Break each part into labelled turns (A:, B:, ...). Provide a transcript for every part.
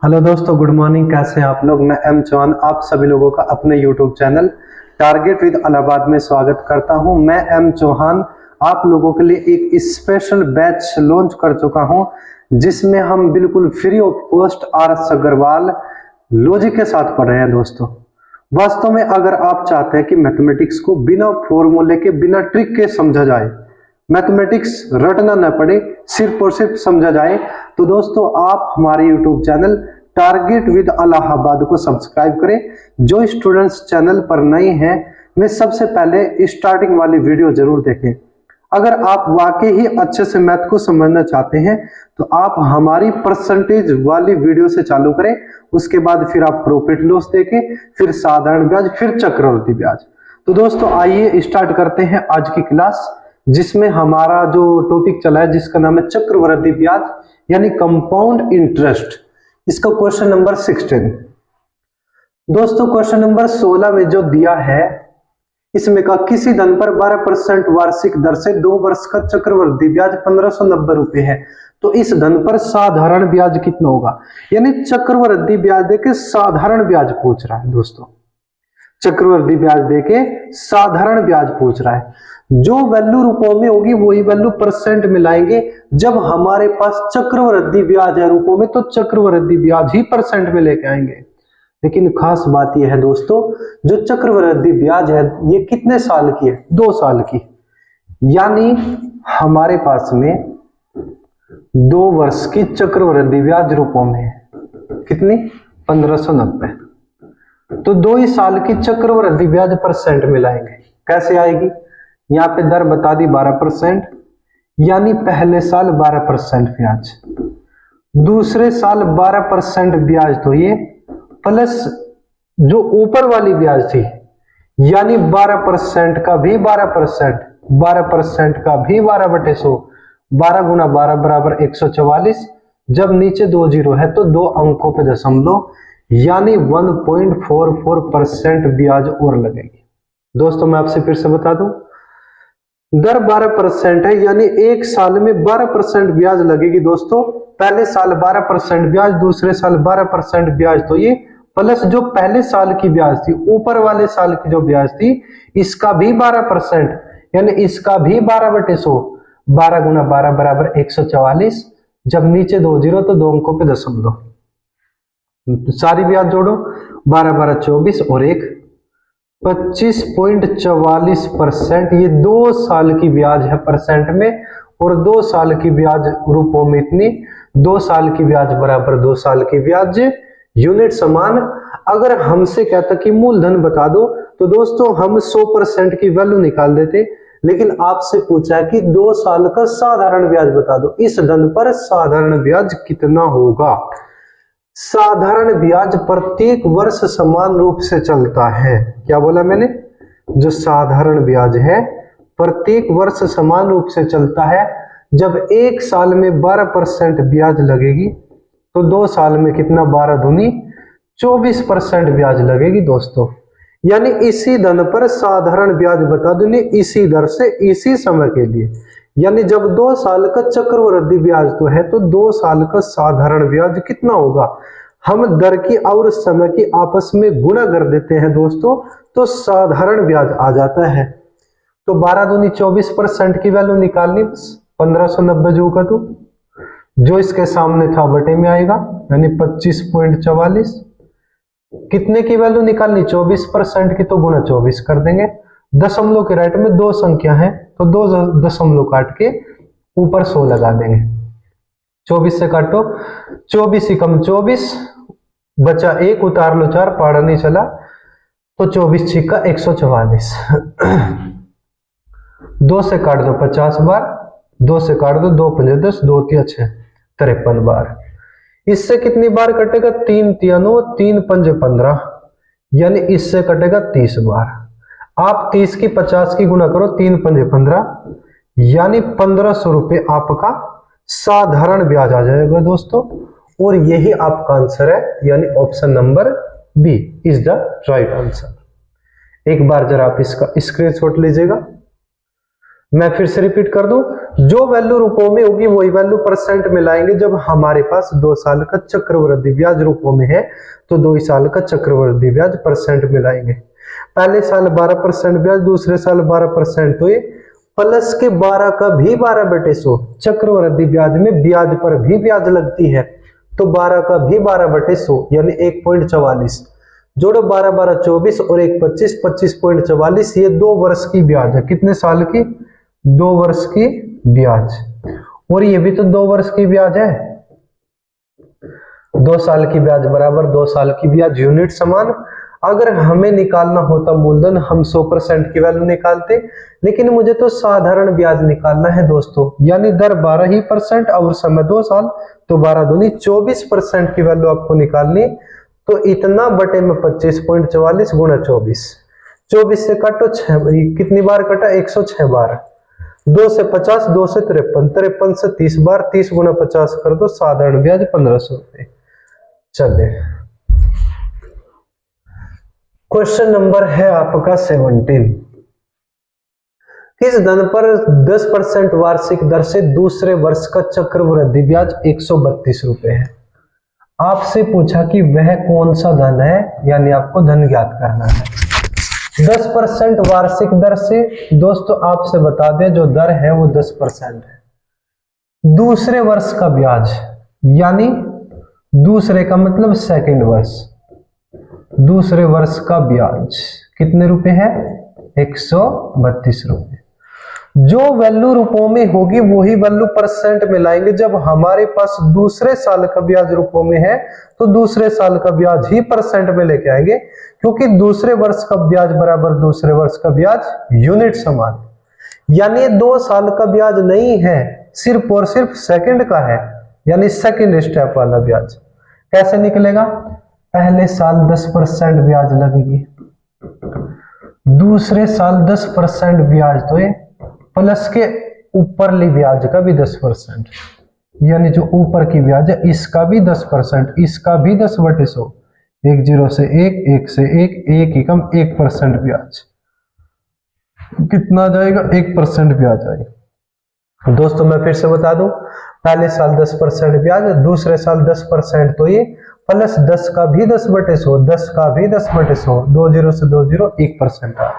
A: Hello दोस्तों, good morning. कैसे हैं आप लोग? मैं एम चौहान आप सभी लोगों का अपने YouTube channel target with Allahabad में स्वागत करता हूं। मैं एम चौहान आप लोगों के लिए एक स्पेशल बैच लॉन्च कर चुका हूं, जिसमें हम बिल्कुल free of cost R S. Aggarwal logic के साथ पढ़ रहे हैं। दोस्तों, वास्तव में अगर आप चाहते हैं कि मैथमेटिक्स को बिना फॉर्मूले के, बिना ट्रिक के समझा जाए, मैथमेटिक्स रटना न पड़े, सिर्फ और सिर्फ समझा जाए, तो दोस्तों आप हमारे YouTube channel target with Allahabad को सब्सक्राइब करें। जो स्टूडेंट्स चैनल पर नए हैं, वे सबसे पहले स्टार्टिंग वाली वीडियो जरूर देखें। अगर आप वाकई ही अच्छे से मैथ को समझना चाहते हैं तो आप हमारी परसेंटेज वाली वीडियो से चालू करें। उसके बाद फिर आप प्रॉफिट लॉस देखें, फिर साधारण ब्याज, फिर चक्रवृद्धि ब्याज। तो दोस्तों आइए स्टार्ट करते हैं आज की क्लास, जिसमें हमारा जो टॉपिक चला है जिसका नाम है चक्रवृद्धि ब्याज यानी कंपाउंड इंटरेस्ट। इसका क्वेश्चन नंबर 16। दोस्तों क्वेश्चन नंबर 16 में जो दिया है, इसमें का किसी धन पर 12% वार्षिक दर से 2 वर्ष का चक्रवृद्धि ब्याज 1590 रुपए है, तो इस धन पर साधारण ब्याज कितना होगा। यानी चक्रवृद्धि ब्याज देके साधारण ब्याज पूछ रहा है। दोस्तों चक्रवृद्धि ब्याज देके साधारण ब्याज पूछ रहा है। जो वैल्यू रुपयों में होगी वही वैल्यू परसेंट में लाएंगे। जब हमारे पास चक्रवृद्धि ब्याज है रुपयों में, तो चक्रवृद्धि ब्याज ही परसेंट में लेके आएंगे। लेकिन खास बात यह है दोस्तों, जो चक्रवृद्धि ब्याज है ये कितने साल की है? 2 साल की। यानी हमारे पास में 2 वर्ष की चक्रवृद्धि ब्याज रुपयों में है। कितनी? 1590। तो 2 ही साल की चक्रवृद्धि ब्याज परसेंट में लाएंगे। कैसे आएगी? यहाँ पे दर बता दी 12%, यानी पहले साल 12% ब्याज, दूसरे साल 12% ब्याज, तो ये प्लस जो ऊपर वाली ब्याज थी, यानी 12% का भी 12%, 12% का भी 12/100, 12 गुना 12 बराबर 144। जब नीचे 2 जीरो है तो 2 अंकों पे दशमलव, यानी 1.44% ब्याज और लगेगी। दोस्तों मैं आपसे फिर से बता दूं, दर 12% है, यानी एक साल में 12% ब्याज लगेगी। दोस्तों पहले साल 12% ब्याज, दूसरे साल 12% ब्याज, तो ये प्लस जो पहले साल की ब्याज थी, ऊपर वाले साल की जो ब्याज थी, इसका भी 12%, यानी इसका भी 12/100, 12 गुना 12 बराबर 144। जब नीचे 2 जीरो तो 2 अंकों पे दशमलव, सारी ब्याज जोड़ो, 12 12 24 और 1 25.44%। ये 2 साल की ब्याज है परसेंट में, और 2 साल की ब्याज रुपयों में इतनी। 2 साल की ब्याज बराबर 2 साल की ब्याज, यूनिट समान। अगर हमसे कहता कि मूलधन बता दो, तो दोस्तों हम 100% की वैल्यू निकाल देते। लेकिन आपसे पूछा कि 2 साल का साधारण ब्याज बता दो, इस धन पर साधारण ब्याज कितना होगा। साधारण ब्याज प्रत्येक वर्ष समान रूप से चलता है। क्या बोला मैंने? जो साधारण ब्याज है प्रत्येक वर्ष समान रूप से चलता है। जब एक साल में 12% ब्याज लगेगी, तो 2 साल में कितना? 12 दूनी 24% ब्याज लगेगी। दोस्तों यानी इसी धन पर साधारण ब्याज बता दूंगी, इसी दर से, इसी समय के लिए। यानी जब 2 साल का चक्रवृद्धि ब्याज तो है, तो 2 साल का साधारण ब्याज कितना होगा। हम दर की और समय की आपस में गुणा कर देते हैं दोस्तों, तो साधारण ब्याज आ जाता है। तो 12 दूनी 24% की वैल्यू निकालनी, 1590 जो का, तो जो इसके सामने था बटे में आएगा, यानी 25.44। कितने की वैल्यू निकालनी? 24% की, तो गुणा 24 कर देंगे। दशमलव के राइट में 2 संख्या है, तो 2 दशमलव काट के ऊपर 100 लगा देंगे। 24 से काटो, 24 ही कम 24, बचा 1, उतार लो 4, पाड़ा नहीं चला, तो 24 छिक्का 144। 2 से काट दो 50 बार, 2 से काट दो 2 पंजे 10, 2 तिया 6, 53 बार। इससे कितनी बार कटेगा? 3 तिया 9, 3 पंजे 15, यानी इससे कटेगा 30 बार। आप 30 की 50 की गुणा करो, 3 पंजे 15, यानी 1500 रुपये आपका साधारण ब्याज आ जाएगा दोस्तों। और यही आपका आंसर है, यानी option number B is the right answer. एक बार जरा आप इसका स्क्रीनशॉट लीजिएगा। मैं फिर से रिपीट कर दूं, जो वैल्यू रुपयों में होगी वही वैल्यू परसेंट में लाएंगे जब हमारे पास 2 साल का चक्रवृद्धि ब्याज रुपयों में है, तो 2 साल का चक्रवृद्धि ब्याज परसेंट में लाएंगे। पहले साल 12% ब्याज, दूसरे साल 12%, तो ये प्लस के 12 का भी 12/100, चक्रवृद्धि ब्याज में ब्याज पर भी ब्याज लगती है, तो 12 का भी 12/100 यानी 1.44, जोड़ो 12 12 24 और 1 25, 25.44, ये 2 वर्ष की ब्याज है। कितने साल की? 2 वर्ष की ब्याज। और ये भी तो 2 वर्ष की ब्याज है। 2 साल की ब्याज बराबर 2 साल की ब्याज, यूनिट समान। अगर हमें निकालना होता मूलधन, हम 100% की वैल्यू निकालते, लेकिन मुझे तो साधारण ब्याज निकालना है दोस्तों, यानी दर 12% और समय 2 साल, तो 12 दूनी 24% की वैल्यू आपको निकालनी। तो इतना बटे में 25.44 गुणा 24, 24 से काटो 6, कितनी बार कटा? 106 बार। 2 से 50, 2 से 53, 53 से 30 बार, 30 गुणा 50 कर दो, साधारण ब्याज 1500 रुपए। चलिए क्वेश्चन नंबर है आपका 17। किस धन पर 10% वार्षिक दर से दूसरे वर्ष का चक्रवृद्धि ब्याज 132 रुपए है? आपसे पूछा कि वह कौन सा धन है, यानी आपको धन ज्ञात करना है। 10% वार्षिक दर से, दोस्तों आपसे बता दें जो दर है वो 10% है। दूसरे वर्ष का ब्याज, यानी दूसरे का मतलब सेकंड वर्ष, दूसरे वर्ष का ब्याज कितने रुपए है? 132 रुपए। जो वैल्यू रुपयों में होगी वही वैल्यू परसेंट में लाएंगे जब हमारे पास दूसरे साल का ब्याज रुपयों में है, तो दूसरे साल का ब्याज ही परसेंट में लेके आएंगे, क्योंकि दूसरे वर्ष का ब्याज बराबर दूसरे वर्ष का ब्याज, यूनिट समान। यानी 2 साल का ब्याज नहीं है, सिर्फ और सिर्फ सेकंड का है, यानी सेकंड स्टेप वाला ब्याज। कैसे निकलेगा? पहले साल 10% ब्याज लगेगी, दूसरे साल 10% ब्याज, तो ये प्लस के ऊपरली ब्याज का भी 10%, यानी जो ऊपर की ब्याज है इसका भी 10%, इसका भी 10/100, 1 0 से 1, 1 से 1, 1 ही कम 1% ब्याज। कितना आ जाएगा? 1% ब्याज आएगा। दोस्तों मैं फिर से बता दूं, पहले साल 10% ब्याज, दूसरे साल 10%, तो ये प्लस 10 का भी 10/100, 10 का भी 10/100, 2 0 से 2 0, 1% आ।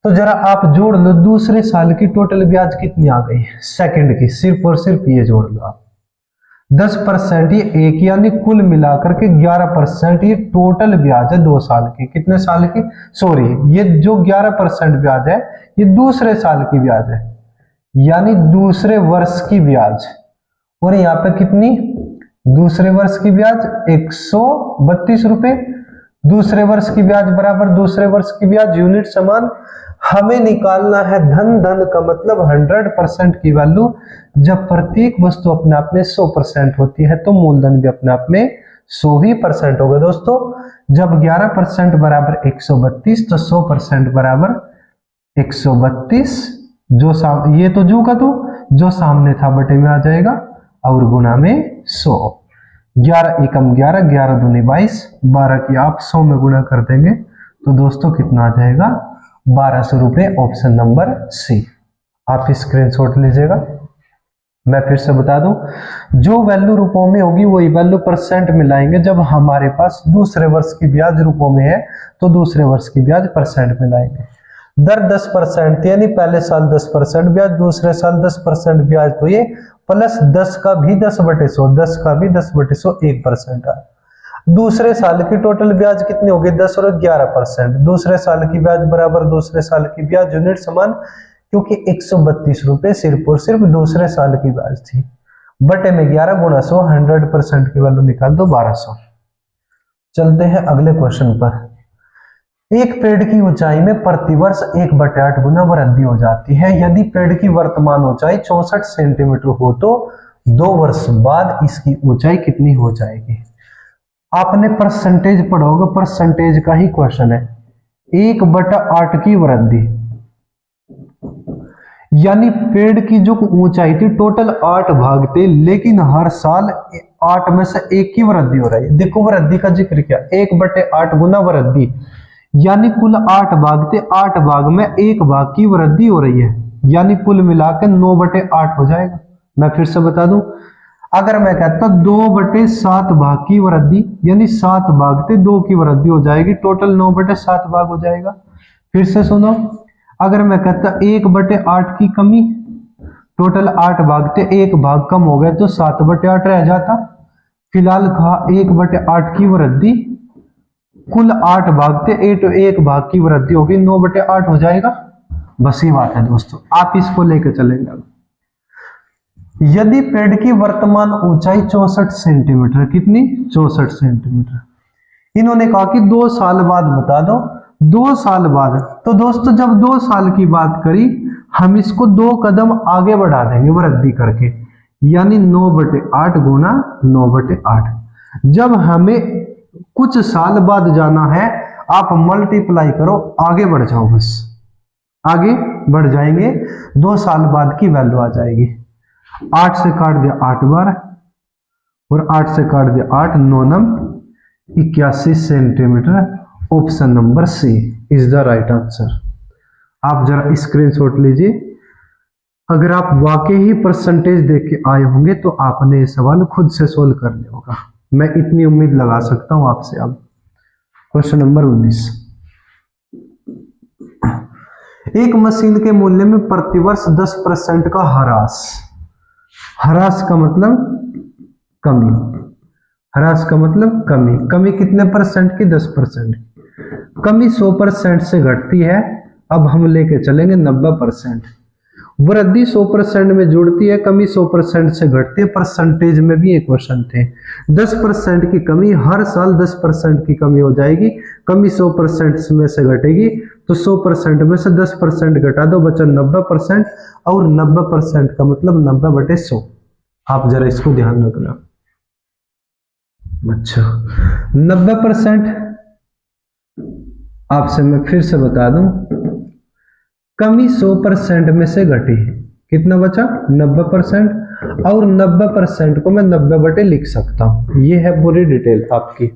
A: तो जरा आप जोड़ लो, दूसरे साल की टोटल ब्याज कितनी आ गई? सेकंड की, सिर्फ और सिर्फ ये जोड़ लो आप। 10% ये 1, यानी कुल मिलाकर के 11% ये टोटल ब्याज है 2 साल की। कितने साल की? सॉरी, ये जो 11% ब्याज है ये दूसरे साल की ब्याज है, यानी दूसरे वर्ष की ब्याज। और यहाँ पे कितनी? दूसरे वर्ष की ब्याज 132 रुपए। दूसरे वर्ष की ब्याज बराबर दूसरे वर्ष की ब्याज, यूनिट समान। हमें निकालना है धन, धन का मतलब 100% की वैल्यू। जब प्रत्येक वस्तु अपने आप में 100% होती है तो मूलधन भी अपने आप में 100% होगा दोस्तों। जब 11% बराबर 132, तो 100% बराबर 132, जो ये तो जू का तू, जो सामने था बटे में आ जाएगा और गुना में 100। 11 एकम 11, 11 दूनी 22, 12 की आप 100 में गुणा कर देंगे तो दोस्तों कितना आ जाएगा? 1200 रुपए, ऑप्शन नंबर सी। आप स्क्रीनशॉट लीजिएगा। मैं फिर से बता दूं, जो वैल्यू रुपयों में होगी वही वैल्यू परसेंट में लाएंगे जब हमारे पास दूसरे वर्ष की ब्याज रुपयों में है, तो दूसरे वर्ष की ब्याज परसेंट में लाएंगे। दर 10%, यानी पहले साल 10% ब्याज, दूसरे साल 10% ब्याज, तो ये प्लस 10 का भी 10/100, 10 का भी 10/100, 1% आ। दूसरे साल की टोटल ब्याज कितनी होगी? 10 और 11%। दूसरे साल की ब्याज बराबर दूसरे साल की ब्याज, यूनिट समान, क्योंकि 132 रुपए सिर्फ और सिर्फ दूसरे साल की ब्याज थी। बटे में 11 गुणा 100, 100% की वैल्यू निकाल दो 1200। चलते हैं अगले क्वेश्चन पर। एक पेड़ की ऊंचाई में प्रतिवर्ष 1/8 गुना वृद्धि हो जाती है। यदि पेड़ की वर्तमान ऊंचाई 64 सेंटीमीटर हो तो 2 वर्ष बाद इसकी ऊंचाई कितनी हो जाएगी? आपने परसेंटेज पढ़ा होगा, परसेंटेज का ही क्वेश्चन है। 1/8 की वृद्धि, यानी पेड़ की जो ऊंचाई थी टोटल 8 भाग थे, लेकिन हर साल 8 में से 1 की वृद्धि हो रही है। देखो वृद्धि का जिक्र किया, 1/8 गुना वृद्धि, यानी कुल 8 भाग थे, 8 भाग में 1 भाग की वृद्धि हो रही है। यानी कुल मिला के 9/8 हो जाएगा। मैं फिर से बता दूं, अगर मैं कहता 2/7 भाग की वृद्धि, यानी 7 भागते 2 की वृद्धि हो जाएगी, टोटल 9/7 भाग हो जाएगा। फिर से सुनो, अगर मैं कहता 1/8 की कमी, टोटल 8 भागते 1 भाग कम हो गया तो 7/8 रह जाता। फिलहाल कहा 1/8 की वृद्धि, कुल 8 भागते 1 भाग की वृद्धि होगी, 9/8 हो जाएगा। बस ये बात है दोस्तों, आप इसको लेकर चलेंगे। यदि पेड़ की वर्तमान ऊंचाई 64 सेंटीमीटर, कितनी 64 सेंटीमीटर, इन्होंने कहा कि 2 साल बाद बता दो। 2 साल बाद, तो दोस्तों जब 2 साल की बात करी, हम इसको 2 कदम आगे बढ़ा देंगे वृद्धि करके, यानी 9/8 गुना 9/8। जब हमें कुछ साल बाद जाना है, आप मल्टीप्लाई करो, आगे बढ़ जाओ, बस आगे बढ़ जाएंगे, 2 साल बाद की वैल्यू आ जाएगी। 8 से काट दिया 8 बार, और 8 से काट दिया 8, 9 नम 81 centimetre. Option number C is the right answer. आप जरा स्क्रीनशॉट लीजिए। अगर आप वाकई ही परसेंटेज देख के आए होंगे तो आपने ये सवाल खुद से सोल्व कर लिया होगा, मैं इतनी उम्मीद लगा सकता हूं आपसे। अब क्वेश्चन नंबर 19, एक मशीन के मूल्य में प्रतिवर्ष 10% का ह्रास, ह्रास का मतलब कमी, ह्रास का मतलब कमी, कमी कितने परसेंट की 10%, कमी 100% से घटती है। अब हम लेके चलेंगे 90%, वृद्धि 100% में जुड़ती है, कमी 100% से घटती है। परसेंटेज में भी एक क्वेश्चन थे, 10% की कमी, हर साल 10% की कमी हो जाएगी, कमी 100% में से घटेगी, तो 100% में से 10% घटा दो, बचा 90%, और 90% का मतलब 90/100। आप जरा इसको ध्यान रखना। अच्छा, 90%, आपसे मैं फिर से बता दूं, कमी 100% में से घटी, कितना बचा 90%, और 90% को मैं 90 लिख सकता हूं। ये है पूरी डिटेल आपकी।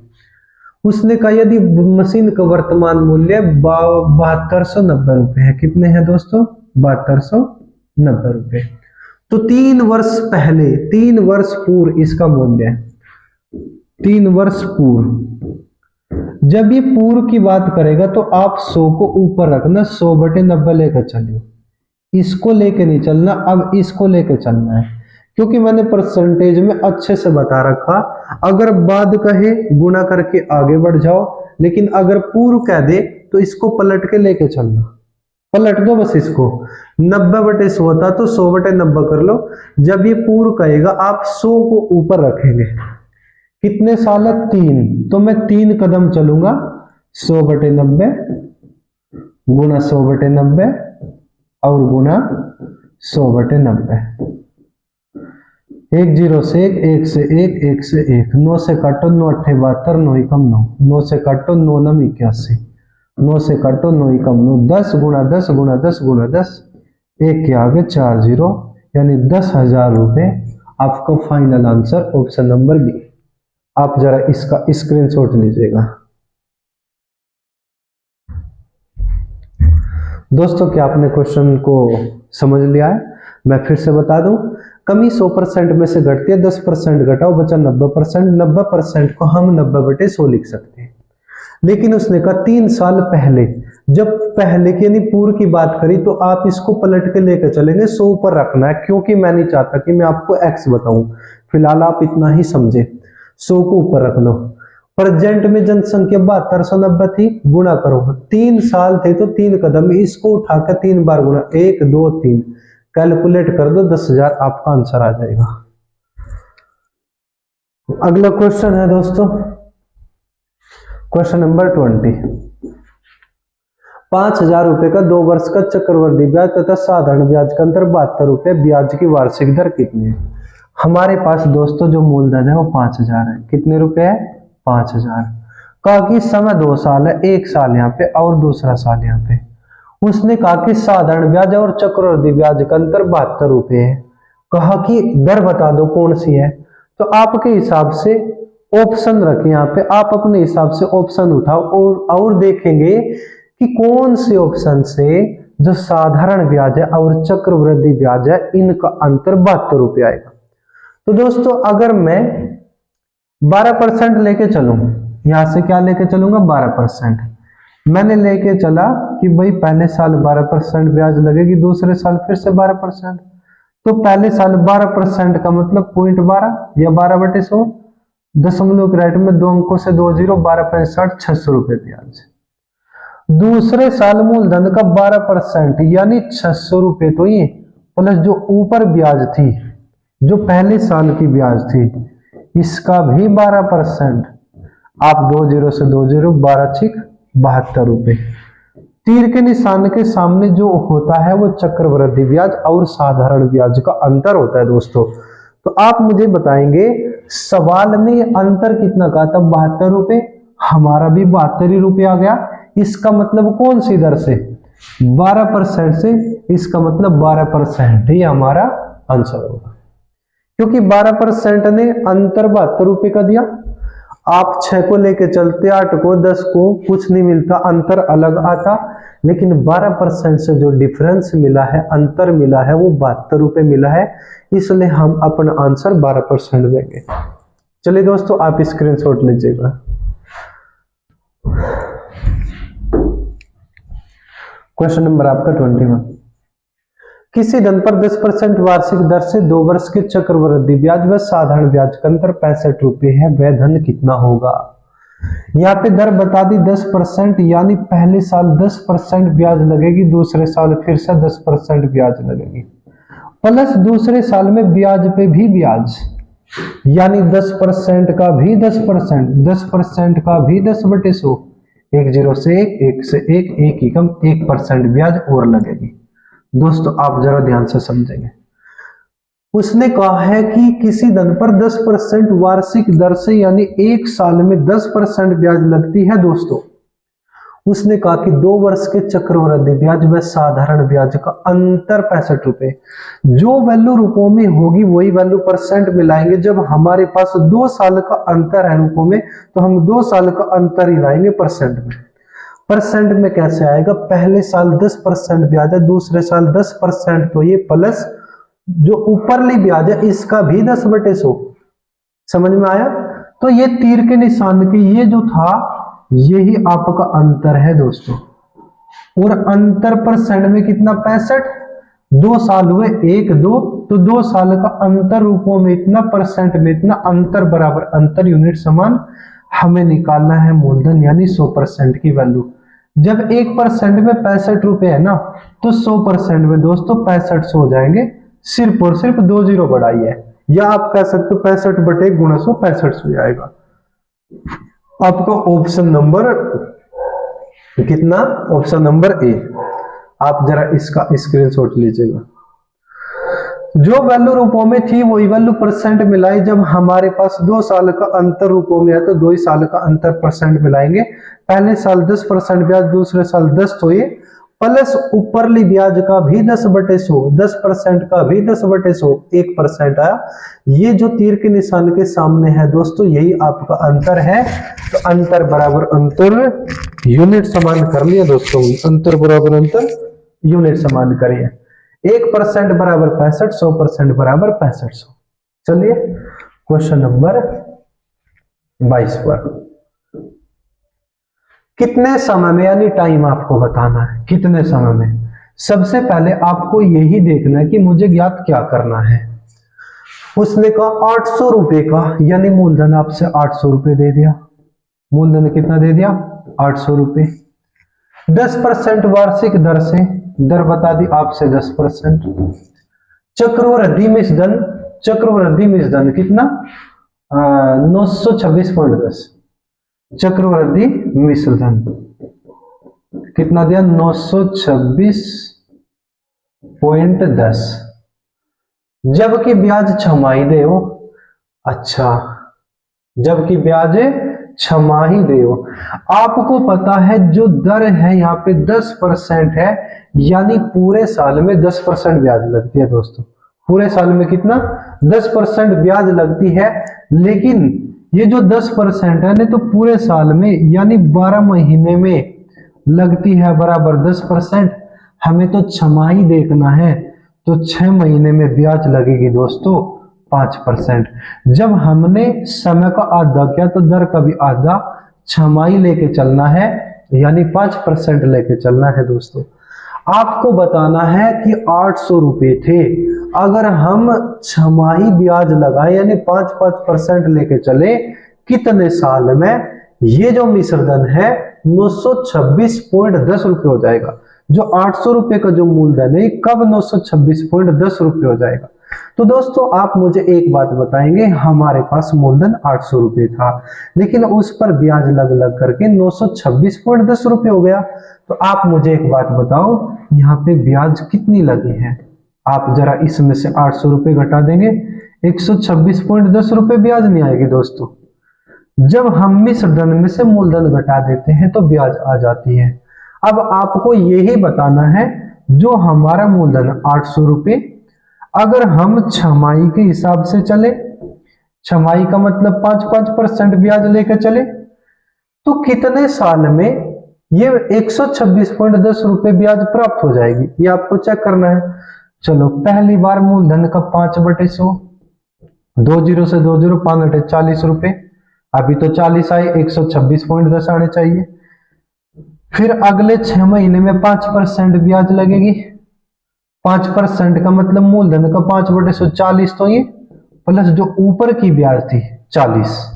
A: उसने कहा यदि मशीन का वर्तमान मूल्य 7290 रुपए है, कितने हैं दोस्तों 7290 रुपए, तो 3 वर्ष पहले, 3 वर्ष पूर्व इसका मूल्य है, 3 वर्ष पूर्व। जब ये पूर्व की बात करेगा तो आप 100 को ऊपर रखना, 100/90 लेकर चलिए, इसको लेके नहीं चलना, अब इसको लेके चलना है, क्योंकि मैंने परसेंटेज में अच्छे से बता रखा। अगर बाद कहे गुणा करके आगे बढ़ जाओ, लेकिन अगर पूर्व कह दे तो इसको पलट के लेके चलना, पलट दो बस इसको, 90/100 था तो 100/90 कर लो। जब ये पूर्व कहेगा आप 100 को ऊपर रखेंगे, कितने साल है 3, तो मैं 3 कदम चलूंगा, 100/90 गुना 100/90 और गुना 100/90, 1 0 से 1, 1 से 1, 1 से 1, 9 से काटो 9 8 72, 9 कम 9, 9 से काटो 9 9 81, 9 से काटो 9 कम 9, 10 गुना 10 गुना 10 गुना 10, 1 के आगे 4 0, यानी 10,000 रुपए आपका final answer, option number B. आप जरा इसका स्क्रीनशॉट लीजिएगा। दोस्तों क्या आपने क्वेश्चन को समझ लिया है? मैं फिर से बता दूं, कमी 100% में से घटती है, 10% घटाओ, बचा 90%, 90% को हम 90/100 लिख सकते हैं। लेकिन उसने कहा 3 साल पहले, जब पहले की यानी पूर्व की बात करी, तो आप इसको पलट के लेकर चलेंगे, 100 ऊपर रखना है, क्योंकि मैं नहीं चाहता कि मैं आपको x बताऊं, फिलहाल आप इतना ही समझे, 100 को ऊपर रख लो। प्रेजेंट में जनसंख्या 7290 थी, गुणा करो, 3 साल थे तो 3 कदम, इसको उठा कर 3 बार गुणा, 1 2 3, कैलकुलेट कर दो, 10,000 आपका आंसर आ जाएगा। अगला क्वेश्चन है दोस्तों, क्वेश्चन नंबर 20, 5,000 रुपए का 2 वर्ष का चक्रवृद्धि ब्याज तथा साधारण ब्याज का अंतर 72 रुपए, ब्याज की वार्षिक दर कितनी है? हमारे पास दोस्तों जो मूलधन है वो 5,000 है, कितने रुपए है 5,000, कहा कि समय 2 साल है, 1 साल यहाँ पे और दूसरा साल यहाँ पे। उसने कहा कि साधारण ब्याज और चक्रवृद्धि ब्याज का अंतर 72 रुपए है, कहा कि दर बता दो कौन सी है, तो आपके हिसाब से ऑप्शन रखें यहाँ पे, आप अपने हिसाब से ऑप्शन उठाओ और देखेंगे कि कौन से ऑप्शन से जो साधारण ब्याज है और चक्रवृद्धि ब्याज है इनका अंतर 72 रुपये आएगा। तो दोस्तों अगर मैं 12% लेके चलूं, यहां से क्या लेके चलूंगा 12%, मैंने लेके चला कि भाई पहले साल 12% ब्याज लगेगी, दूसरे साल फिर से 12%, तो पहले साल 12% का मतलब 0.12 या 12/100, दशमलव के राइट में 2 अंकों से 2 जीरो, 12×5 = 600 रुपये ब्याज। दूसरे साल मूलधन का 12% यानी 600 रुपये, तो ये प्लस जो ऊपर ब्याज थी, जो पहले साल की ब्याज थी, इसका भी 12%, आप 2 जीरो से 2 जीरो, 12×6 = 72 रुपये। तीर के निशान के सामने जो होता है वो चक्रवृद्धि ब्याज और साधारण ब्याज का अंतर होता है दोस्तों। तो आप मुझे बताएंगे सवाल में अंतर कितना का था, 72 रुपये, हमारा भी 72 रुपये आ गया। इसका मतलब कौन सी दर से, 12% से, इसका मतलब 12% ही हमारा आंसर होगा, क्योंकि 12% ने अंतर 72 रुपये का दिया। आप 6 को लेके चलते, 8 को, 10 को, कुछ नहीं मिलता, अंतर अलग आता, लेकिन 12% से जो डिफरेंस मिला है, अंतर मिला है, वो 72 रुपये मिला है, इसलिए हम अपना आंसर 12% देंगे। चलिए दोस्तों आप स्क्रीनशॉट लीजिएगा। क्वेश्चन नंबर आपका 21। किसी धन पर 10% वार्षिक दर से 2 वर्ष के चक्रवृद्धि ब्याज व साधारण ब्याज का अंतर 65 रुपये है, वह धन कितना होगा। यहाँ पे दर बता दी 10%, यानी पहले साल 10% ब्याज लगेगी, दूसरे साल फिर से 10% ब्याज लगेगी, प्लस दूसरे साल में ब्याज पे भी ब्याज, यानी 10% का भी 10%, 10% का भी 10/100, 1 जीरो से 1, 1 से 1, 1 ही कम, 1% ब्याज और लगेगी। दोस्तों आप जरा ध्यान से समझेंगे, उसने कहा है कि किसी धन पर 10% वार्षिक दर से यानी 1 साल में 10% ब्याज लगती है दोस्तों। उसने कहा कि 2 वर्ष के चक्रवृद्धि ब्याज व साधारण ब्याज का अंतर 65 रुपये। जो वैल्यू रुपयों में होगी वही वैल्यू परसेंट मिलाएंगे। जब हमारे पास 2 साल का अंतर है रुपयों में, तो हम 2 साल का अंतर ही लाएंगे परसेंट में। परसेंट में कैसे आएगा, पहले साल 10% ब्याज है, दूसरे साल 10%, तो ये प्लस जो ऊपरली ब्याज है इसका भी 10/100। समझ में आया। तो ये तीर के निशान के ये जो था यही आपका अंतर है दोस्तों। और अंतर परसेंट में कितना, 65, 2 साल हुए 1 2, तो 2 साल का अंतर रूपों में इतना, परसेंट में इतना, अंतर बराबर अंतर यूनिट समान। हमें निकालना है मूलधन यानी 100% की वैल्यू। जब 1% में 65 रुपए है ना, तो 100% में दोस्तों 6500 हो जाएंगे। सिर्फ और सिर्फ 2 जीरो बढ़ाई है, या आप कह सकते हो 65/1 × 100 6500 जाएगा। आपका ऑप्शन नंबर कितना, ऑप्शन नंबर ए। आप जरा इसका स्क्रीनशॉट लीजिएगा। जो वैल्यू रुपयों में थी वही वैल्यू परसेंट मिलाई। जब हमारे पास 2 साल का अंतर रुपयों में है तो 2 ही साल का अंतर परसेंट मिलाएंगे। पहले साल 10% ब्याज, दूसरे साल 10, तो ये प्लस ऊपरली ब्याज का भी 10/100, 10% का भी 10/100, 1% आया। ये जो तीर के निशान के सामने है दोस्तों, यही आपका अंतर है। तो अंतर बराबर अंतर, यूनिट समान कर लिया दोस्तों। अंतर बराबर अंतर, यूनिट समान करिए। 1% बराबर 65, 100% बराबर 6500। चलिए क्वेश्चन नंबर 22 पर। कितने समय में, यानी टाइम आपको बताना है कितने समय में। सबसे पहले आपको यही देखना है कि मुझे ज्ञात क्या करना है। उसने कहा 800 रुपए का, यानी मूलधन आपसे 800 रुपए दे दिया। मूलधन कितना दे दिया, 800 रुपए। 10% वार्षिक दर से, दर बता दी आपसे 10%। चक्रवृद्धि मिश्रधन, चक्रवृद्धि मिश्रधन कितना, 926.10। चक्रवृद्धि मिश्रधन कितना दिया, 926.10। जबकि ब्याज छमाही दे हो। अच्छा, जबकि ब्याज छमाही दे हो। आपको पता है जो दर है यहाँ पे 10% है, यानी पूरे साल में 10% ब्याज लगती है दोस्तों। पूरे साल में कितना, 10% ब्याज लगती है। लेकिन ये जो 10% है ना, तो पूरे साल में यानी 12 महीने में लगती है बराबर 10%। हमें तो छमाही देखना है, तो 6 महीने में ब्याज लगेगी दोस्तों 5%। जब हमने समय का आधा किया तो दर का भी आधा छमाही लेके चलना है, यानी 5% लेके चलना है दोस्तों। आपको बताना है कि 800 रुपए थे, अगर हम छमाही ब्याज लगाए यानी 5% लेके चले कितने साल में, ये जो मिश्रधन है 926.10 रुपए हो जाएगा। जो 800 रुपए का जो मूलधन है कब 926.10 रुपए हो जाएगा। तो दोस्तों आप मुझे एक बात बताएंगे, हमारे पास मूलधन 800 रुपए था लेकिन उस पर ब्याज लग लग करके 926.10 रुपए हो गया। तो आप मुझे एक बात बताओ, यहाँ पे ब्याज कितनी लगी है। आप जरा इसमें से 800 रुपए घटा देंगे, 126.10 रुपए ब्याज नहीं आएगी दोस्तों। जब हम मिश्रधन में से मूलधन घटा देते हैं तो ब्याज आ जाती है। अब आपको यही बताना है, जो हमारा मूलधन 800 रुपए, अगर हम छमाही के हिसाब से चले, छमाही का मतलब 5% ब्याज लेकर चले, तो कितने साल में ये 126.10 रुपए ब्याज प्राप्त हो जाएगी, ये आपको चेक करना है। चलो पहली बार मूलधन का 5/100, 20 से 20 5 40 रुपए, अभी तो 40 आए, 126.10 आने चाहिए। फिर अगले 6 महीने में 5% ब्याज लगेगी। 5% का मतलब मूलधन का 5/100 40, तो ये प्लस जो ऊपर की ब्याज थी 40,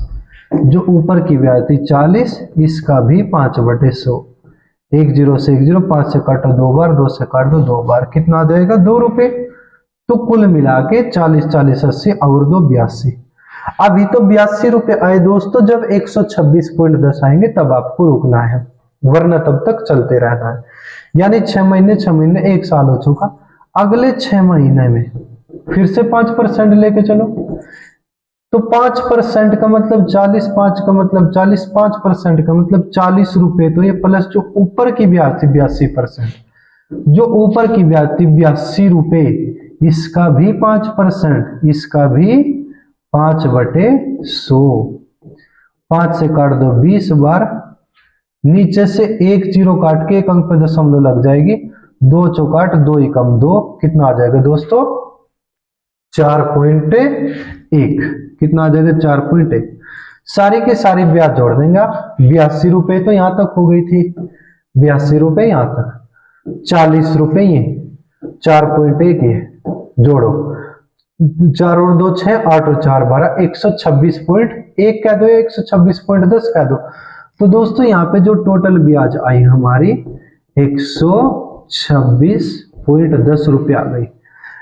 A: जो ऊपर की ब्याज थी 40, इसका भी 5/100। 10 से 10, 5 से काटो 2 बार, 2 से काट दो 2 बार, कितना आ जाएगा 2 रुपए। तो कुल मिला के 40 40 80 और 2 82। अभी तो 82 रुपए आए दोस्तों, जब 126.10 आएंगे तब आपको रुकना है, वरना तब तक चलते रहना है। यानी 6 महीने 6 महीने 1 साल हो चुका, अगले 6 महीने में फिर से 5% लेके चलो। तो 5% का मतलब 40, 5 का मतलब 40, 5% का मतलब 40 रुपए। तो ये प्लस जो ऊपर की ब्याज थी 82%, जो ऊपर की ब्याज थी 82 रुपए, इसका भी 5%, इसका भी 5/100। 5 से काट दो 20 बार, नीचे से 1 0 काट के 1 अंक पे दशमलव लग जाएगी, 2 चौकाट 2 एकम 2, कितना आ जाएगा दोस्तों 4.1। कितना आ जाएगा 4.1। सारी के सारी ब्याज जोड़ देंगे आप, 82 रुपए तो यहां तक हो गई थी, 82 रुपए यहां तक, 40 रुपए ये, 4.1 ये, जोड़ो 4 और 2 6, 8 और 4 12, 126.1 कह दो या 126.10 कह दो। तो दोस्तों यहाँ पे जो टोटल ब्याज आई हमारी 126.10 रुपये आ गई।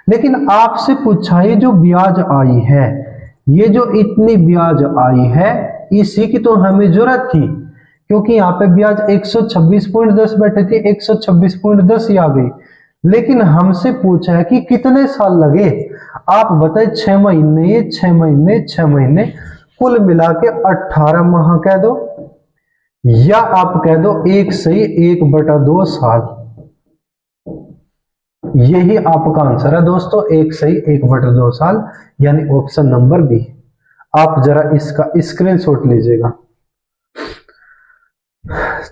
A: लेकिन आपसे पूछा ये जो ब्याज आई है, ये जो इतनी ब्याज आई है, इसी की तो हमें जरूरत थी, क्योंकि यहाँ पे ब्याज 126.10 बैठे थे, 126.10 ही आ गई। लेकिन हमसे पूछा है कि कितने साल लगे। आप बताए 6 महीने 6 महीने 6 महीने, कुल मिला के 18 माह कह दो, या आप कह दो 1 सही 1/2 साल। यही आपका आंसर है दोस्तों, 1 सही 1/2 साल, यानी ऑप्शन नंबर बी। आप जरा इसका स्क्रीनशॉट लीजिएगा।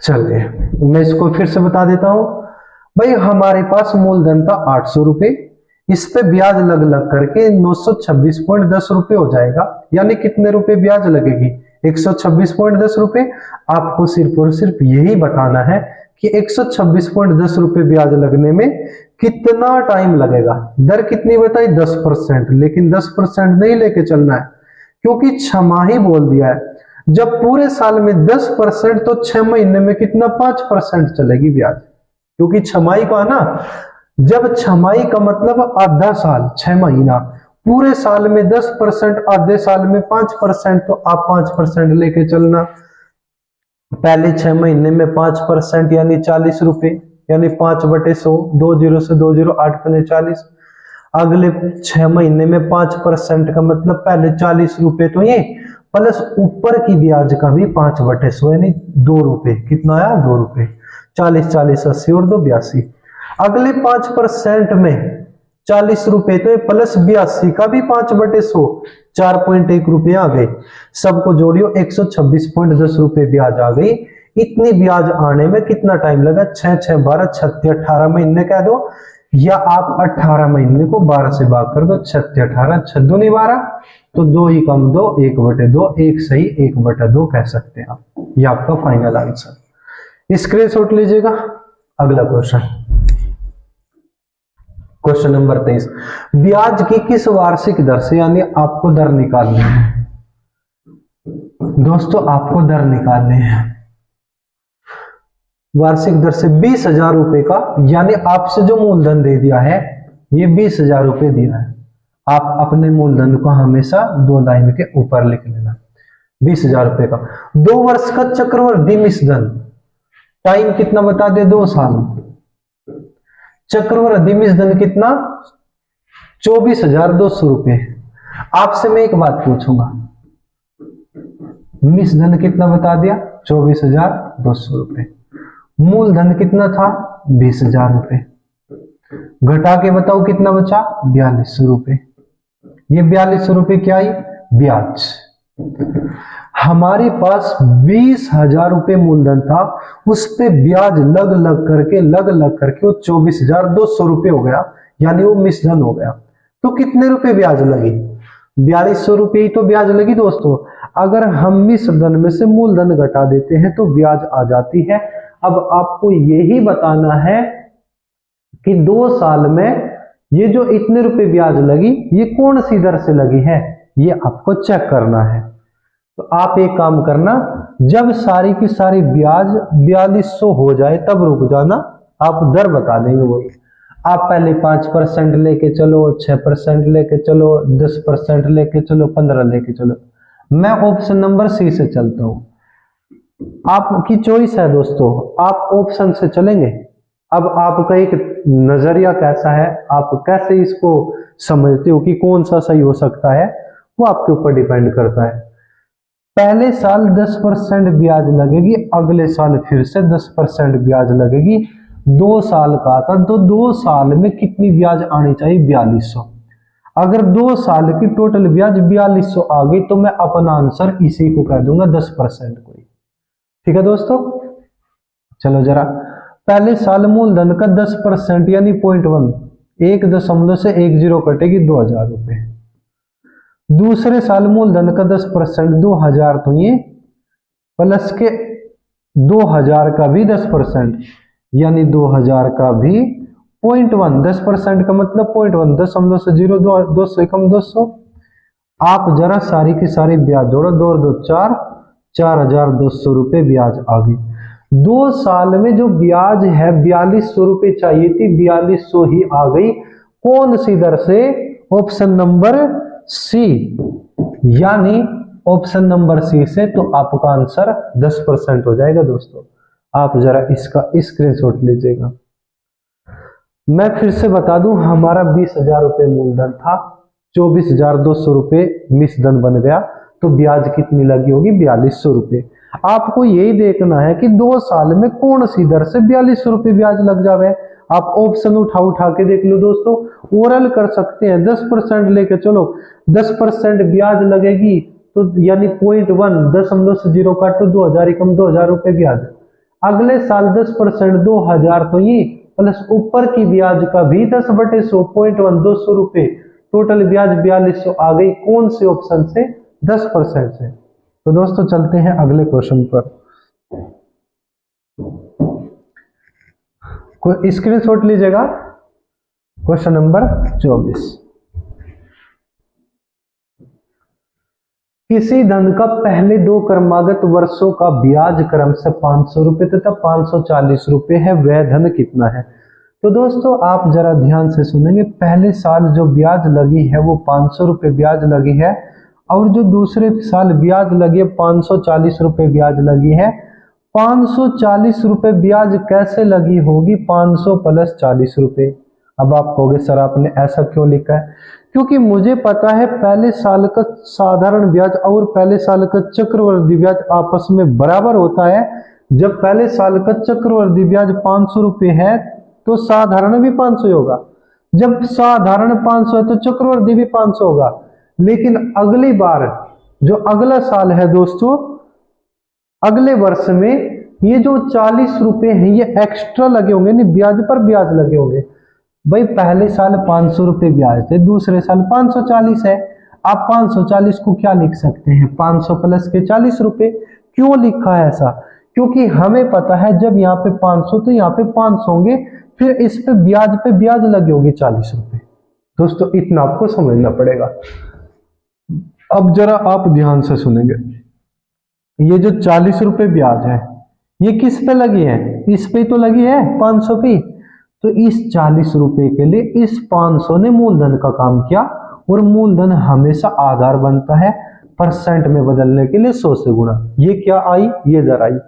A: चलिए मैं इसको फिर से बता देता हूं। भाई हमारे पास मूलधन था 800 रुपए, इस पे ब्याज लग लग करके 926.10 रुपए हो जाएगा, यानी कितने रुपए ब्याज लगेगी 126.10 रुपए। आपको सिर्फ और सिर्फ यही बताना है कि 126.10 रुपए ब्याज लगने में कितना टाइम लगेगा। दर कितनी बताई 10%, लेकिन 10% नहीं लेके चलना है, क्योंकि छमाही बोल दिया है। जब पूरे साल में 10% तो 6 महीने में कितना 5% चलेगी ब्याज, क्योंकि छमाही का है ना। जब छमाही का मतलब आधा साल 6 महीना, पूरे साल में 10%, आधे साल में 5%, तो आप 5% लेके चलना। पहले 6 महीने में 5% यानी 40 रुपए, यानी 5/100, 20 से 20 8 पने 40। अगले 6 महीने में 5% का मतलब पहले 40 रुपए, तो ये प्लस ऊपर की ब्याज का भी 5/100 यानी 2 रुपए। कितना आया 2 रुपए। 40 40 80 और 2 82। अगले 5% में 40 रुपए, तो प्लस 82 का भी 5/100, 4.1 रुपए आ गए। सबको जोड़ियो 126.10 रुपए ब्याज आ गई। इतनी ब्याज आने में कितना टाइम लगा, 6 6 12 36 18 महीने कह दो, या आप 18 महीने को 12 से भाग कर दो, 36 18 6 दूनी 12, तो 2 ही कम 2 1/2, एक सही 1/2 कह सकते हैं आप। ये आपका फाइनल आंसर। स्क्रीनशॉट लीजिएगा। अगला क्वेश्चन, क्वेश्चन नंबर 23, ब्याज की किस वार्षिक दर से, यानी आपको दर निकालनी है दोस्तों, आपको दर निकालने हैं वार्षिक दर से 20,000 रुपए का, यानी आपसे जो मूलधन दे दिया है ये 20,000 रुपए दिया है। आप अपने मूलधन को हमेशा 2 लाइन के ऊपर लिख लेना। 20,000 रुपए का 2 वर्ष का चक्रवृद्धि मिश्रधन, टाइम कितना बता दे, 2 साल। चक्रवृद्धि मिश्रधन कितना, 24,200 रुपए। आपसे मैं एक बात पूछूंगा, मिश्रधन कितना बता दिया, 24,200 रुपए। मूलधन कितना था, 20,000 रुपए। घटा के बताओ कितना बचा, 4200 रुपए। ये 4200 रुपए क्या आई, ब्याज। हमारे पास 20,000 रुपए मूलधन था, उस पे ब्याज लग लग करके वो 24,200 रुपए हो गया, यानी वो मिश्रधन हो गया। तो कितने रुपए ब्याज लगी, 4200 रुपए ही तो ब्याज लगी दोस्तों। अगर हम मिश्रधन में से मूलधन घटा देते हैं तो ब्याज आ जाती है। अब आपको यही बताना है कि 2 साल में ये जो इतने रुपए ब्याज लगी ये कौन सी दर से लगी है, ये आपको चेक करना है। तो आप एक काम करना, जब सारी की सारी ब्याज 4200 हो जाए तब रुक जाना, आप दर बता देंगे वही। आप पहले 5% लेके चलो, 6% लेके चलो, 10% लेके चलो, 15 लेके चलो। मैं ऑप्शन नंबर सी से चलता हूं, आपकी चॉइस है दोस्तों, आप ऑप्शन से चलेंगे। अब आपका एक नजरिया कैसा है, आप कैसे इसको समझते हो कि कौन सा सही हो सकता है, वो आपके ऊपर डिपेंड करता है। पहले साल 10% ब्याज लगेगी, अगले साल फिर से 10% ब्याज लगेगी। 2 साल का था तो 2 साल में कितनी ब्याज आनी चाहिए, 4200। अगर 2 साल की टोटल ब्याज 4200 आ गई तो मैं अपना आंसर इसी को कह दूंगा 10% को। ठीक है दोस्तों, चलो जरा, पहले साल मूलधन का 10% यानी 0.1, 1 से 10 कटेगी, 2000 रुपए। दूसरे साल मूलधन का 10% 2000, तो ये प्लस के 2000 का भी 10%, यानी 2000 का भी 0.1, 10% का मतलब 0.1, 0 200 कम 200। आप जरा सारी की सारी ब्याज जोड़ो, 2 और 2 4, 4200 रुपए ब्याज आ गई। 2 साल में जो ब्याज है 4200 रुपए चाहिए थी, 4200 ही आ गई। कौन सी दर से, ऑप्शन नंबर सी, यानी ऑप्शन नंबर सी से। तो आपका आंसर 10% हो जाएगा दोस्तों। आप जरा इसका स्क्रीनशॉट लीजिएगा। मैं फिर से बता दूं, हमारा 20,000 रुपए मूलधन था, 24,200 रुपए मिश्रधन बन गया, तो ब्याज कितनी लगी होगी, 4200 रुपए। आपको यही देखना है कि 2 साल में कौन सी दर से 4200 रुपए ब्याज लग जावे। आप ऑप्शन उठा के देख लो दोस्तों, ओरल कर सकते हैं। 10% लेके चलो, 10% ब्याज लगेगी तो यानी 0.1, 0 काटो, 2000 कम 2000 रुपए ब्याज। अगले साल 10% 2000, तो ये प्लस ऊपर की ब्याज का भी 10/100, 0.1, 200 रुपए, टोटल ब्याज 4200 आ गई। कौन से ऑप्शन से, 10% से। तो दोस्तों चलते हैं अगले क्वेश्चन पर। स्क्रीनशॉट लीजिएगा। क्वेश्चन नंबर 24, किसी धन का पहले 2 क्रमागत वर्षों का ब्याज क्रम से 500 रुपए तथा 540 रुपए है, वह धन कितना है। तो दोस्तों आप जरा ध्यान से सुनेंगे, पहले साल जो ब्याज लगी है वो 500 रुपए ब्याज लगी है, और जो दूसरे साल ब्याज लगी है 540 रुपए ब्याज लगी है। 540 रुपए ब्याज कैसे लगी होगी, 500 + 40 रुपए। अब आप कहोगे सर आपने ऐसा क्यों लिखा है, क्योंकि मुझे पता है पहले साल का साधारण ब्याज और पहले साल का चक्रवृद्धि ब्याज आपस में बराबर होता है। जब पहले साल का चक्रवृद्धि ब्याज 500 रुपए है तो साधारण भी 500 होगा। जब साधारण 500 है तो चक्रवृद्धि भी 500 होगा। लेकिन अगली बार जो अगला साल है दोस्तों, अगले वर्ष में ये जो 40 रुपए हैं ये एक्स्ट्रा लगे होंगे, नहीं ब्याज पर ब्याज लगे होंगे। भाई पहले साल 500 रुपए ब्याज थे, दूसरे साल 540 है। आप 540 को क्या लिख सकते हैं, 500 प्लस के 40 रुपए। क्यों लिखा है ऐसा, क्योंकि हमें पता है जब यहाँ पे 500 तो यहाँ पे 500 होंगे, फिर इस पे ब्याज लगे होंगे 40 रुपए। दोस्तों इतना आपको समझना पड़ेगा। अब जरा आप ध्यान से सुनेंगे, ये जो 40 रुपए ब्याज है ये किस पे लगी है, इस पे तो लगी है 500 पे। तो इस 40 रुपए के लिए इस 500 ने मूलधन का काम किया, और मूलधन हमेशा आधार बनता है परसेंट में बदलने के लिए 100 से गुणा। ये क्या आई, ये दर आई,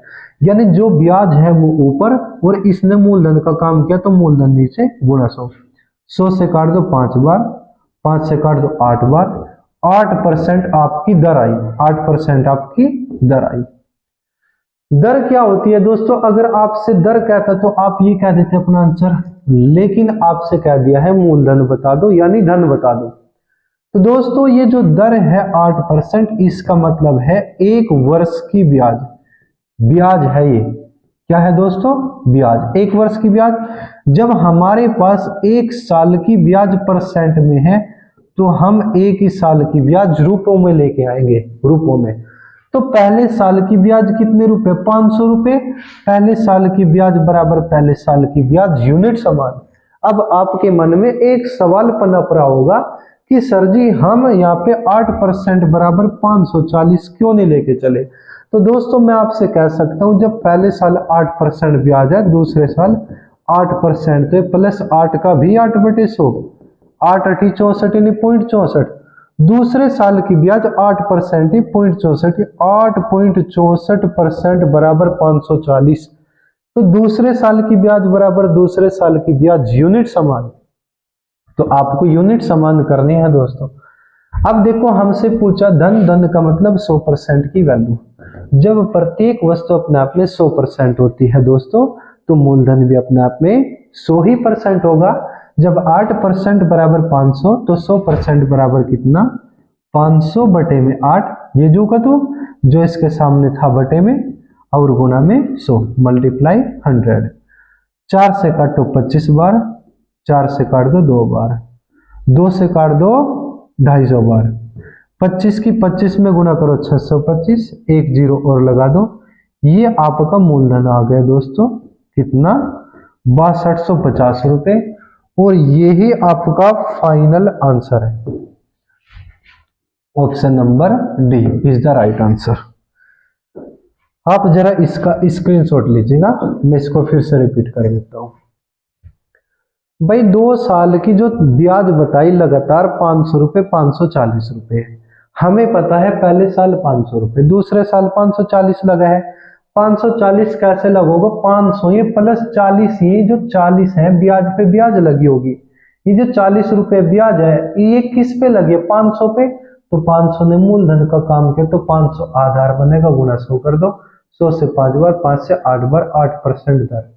A: यानी जो ब्याज है वो ऊपर और इसने मूलधन का काम किया तो मूलधन नीचे गुणा 100। 100 से काट दो 5 बार, 5 से काट दो 8 बार, 8% आपकी दर आई, 8% आपकी दर आई। दर क्या होती है दोस्तों, अगर आपसे दर कहता तो आप ये कह देते अपना आंसर, लेकिन आपसे कह दिया है मूलधन बता दो यानी धन बता दो। तो दोस्तों ये जो दर है 8%, इसका मतलब है 1 वर्ष की ब्याज है। ये क्या है दोस्तों, ब्याज, 1 वर्ष की ब्याज। जब हमारे पास 1 साल की ब्याज परसेंट में है तो हम 1 ही साल की ब्याज रूपों में लेके आएंगे, रूपों में। तो पहले साल की ब्याज कितने रुपए, 500 रुपए। पहले साल की ब्याज बराबर पहले साल की ब्याज यूनिट समान। अब आपके मन में एक सवाल पनप रहा होगा कि सर जी हम यहाँ पे 8% बराबर 540 क्यों नहीं लेके चले। तो दोस्तों मैं आपसे कह सकता हूँ जब पहले साल 8% ब्याज है, दूसरे साल 8% तो प्लस 8 का भी 8/100, 8 8 64 यानी 0.64। दूसरे साल की ब्याज 8% ही 0.64, 8.64% बराबर 540। तो दूसरे साल की ब्याज बराबर दूसरे साल की ब्याज यूनिट समान। तो आपको यूनिट समान करनी है दोस्तों। अब देखो हमसे पूछा धन का मतलब 100% की वैल्यू। जब प्रत्येक वस्तु अपने आप में 100% होती है दोस्तों, तो मूलधन भी अपने आप में 100 ही % होगा। जब 8% बराबर 500 तो 100% बराबर कितना, 500 बटे में 8, ये जो का तो जो इसके सामने था बटे में और गुना में 100 मल्टीप्लाई 100। 4 से काटो 25 बार, 4 से काट दो 2 बार, 2 से काट दो 250 बार, 25 की 25 में गुणा करो 625, 1 0 और लगा दो। ये आपका मूलधन आ गया दोस्तों कितना, 6250 रुपए। और यही आपका फाइनल आंसर है। Option number D is the right answer. आप जरा इसका स्क्रीनशॉट लीजिएगा, मैं इसको फिर से रिपीट कर देता हूं। भाई 2 साल की जो ब्याज बताई लगातार 500 रुपए 540 रुपए, हमें पता है पहले साल 500 रुपए, दूसरे साल 540 लगा है। 540 कैसे लगोगा, 500 ये प्लस 40, ये जो 40 है ब्याज पे ब्याज लगी होगी। ये जो 40 रुपए ब्याज है ये किस पे लगी है, 500 पे। तो 500 ने मूलधन का काम किया तो 500 आधार बनेगा, गुणा 100 कर दो, 100 से 5 बार, 5 से 8 बार, 8% दर।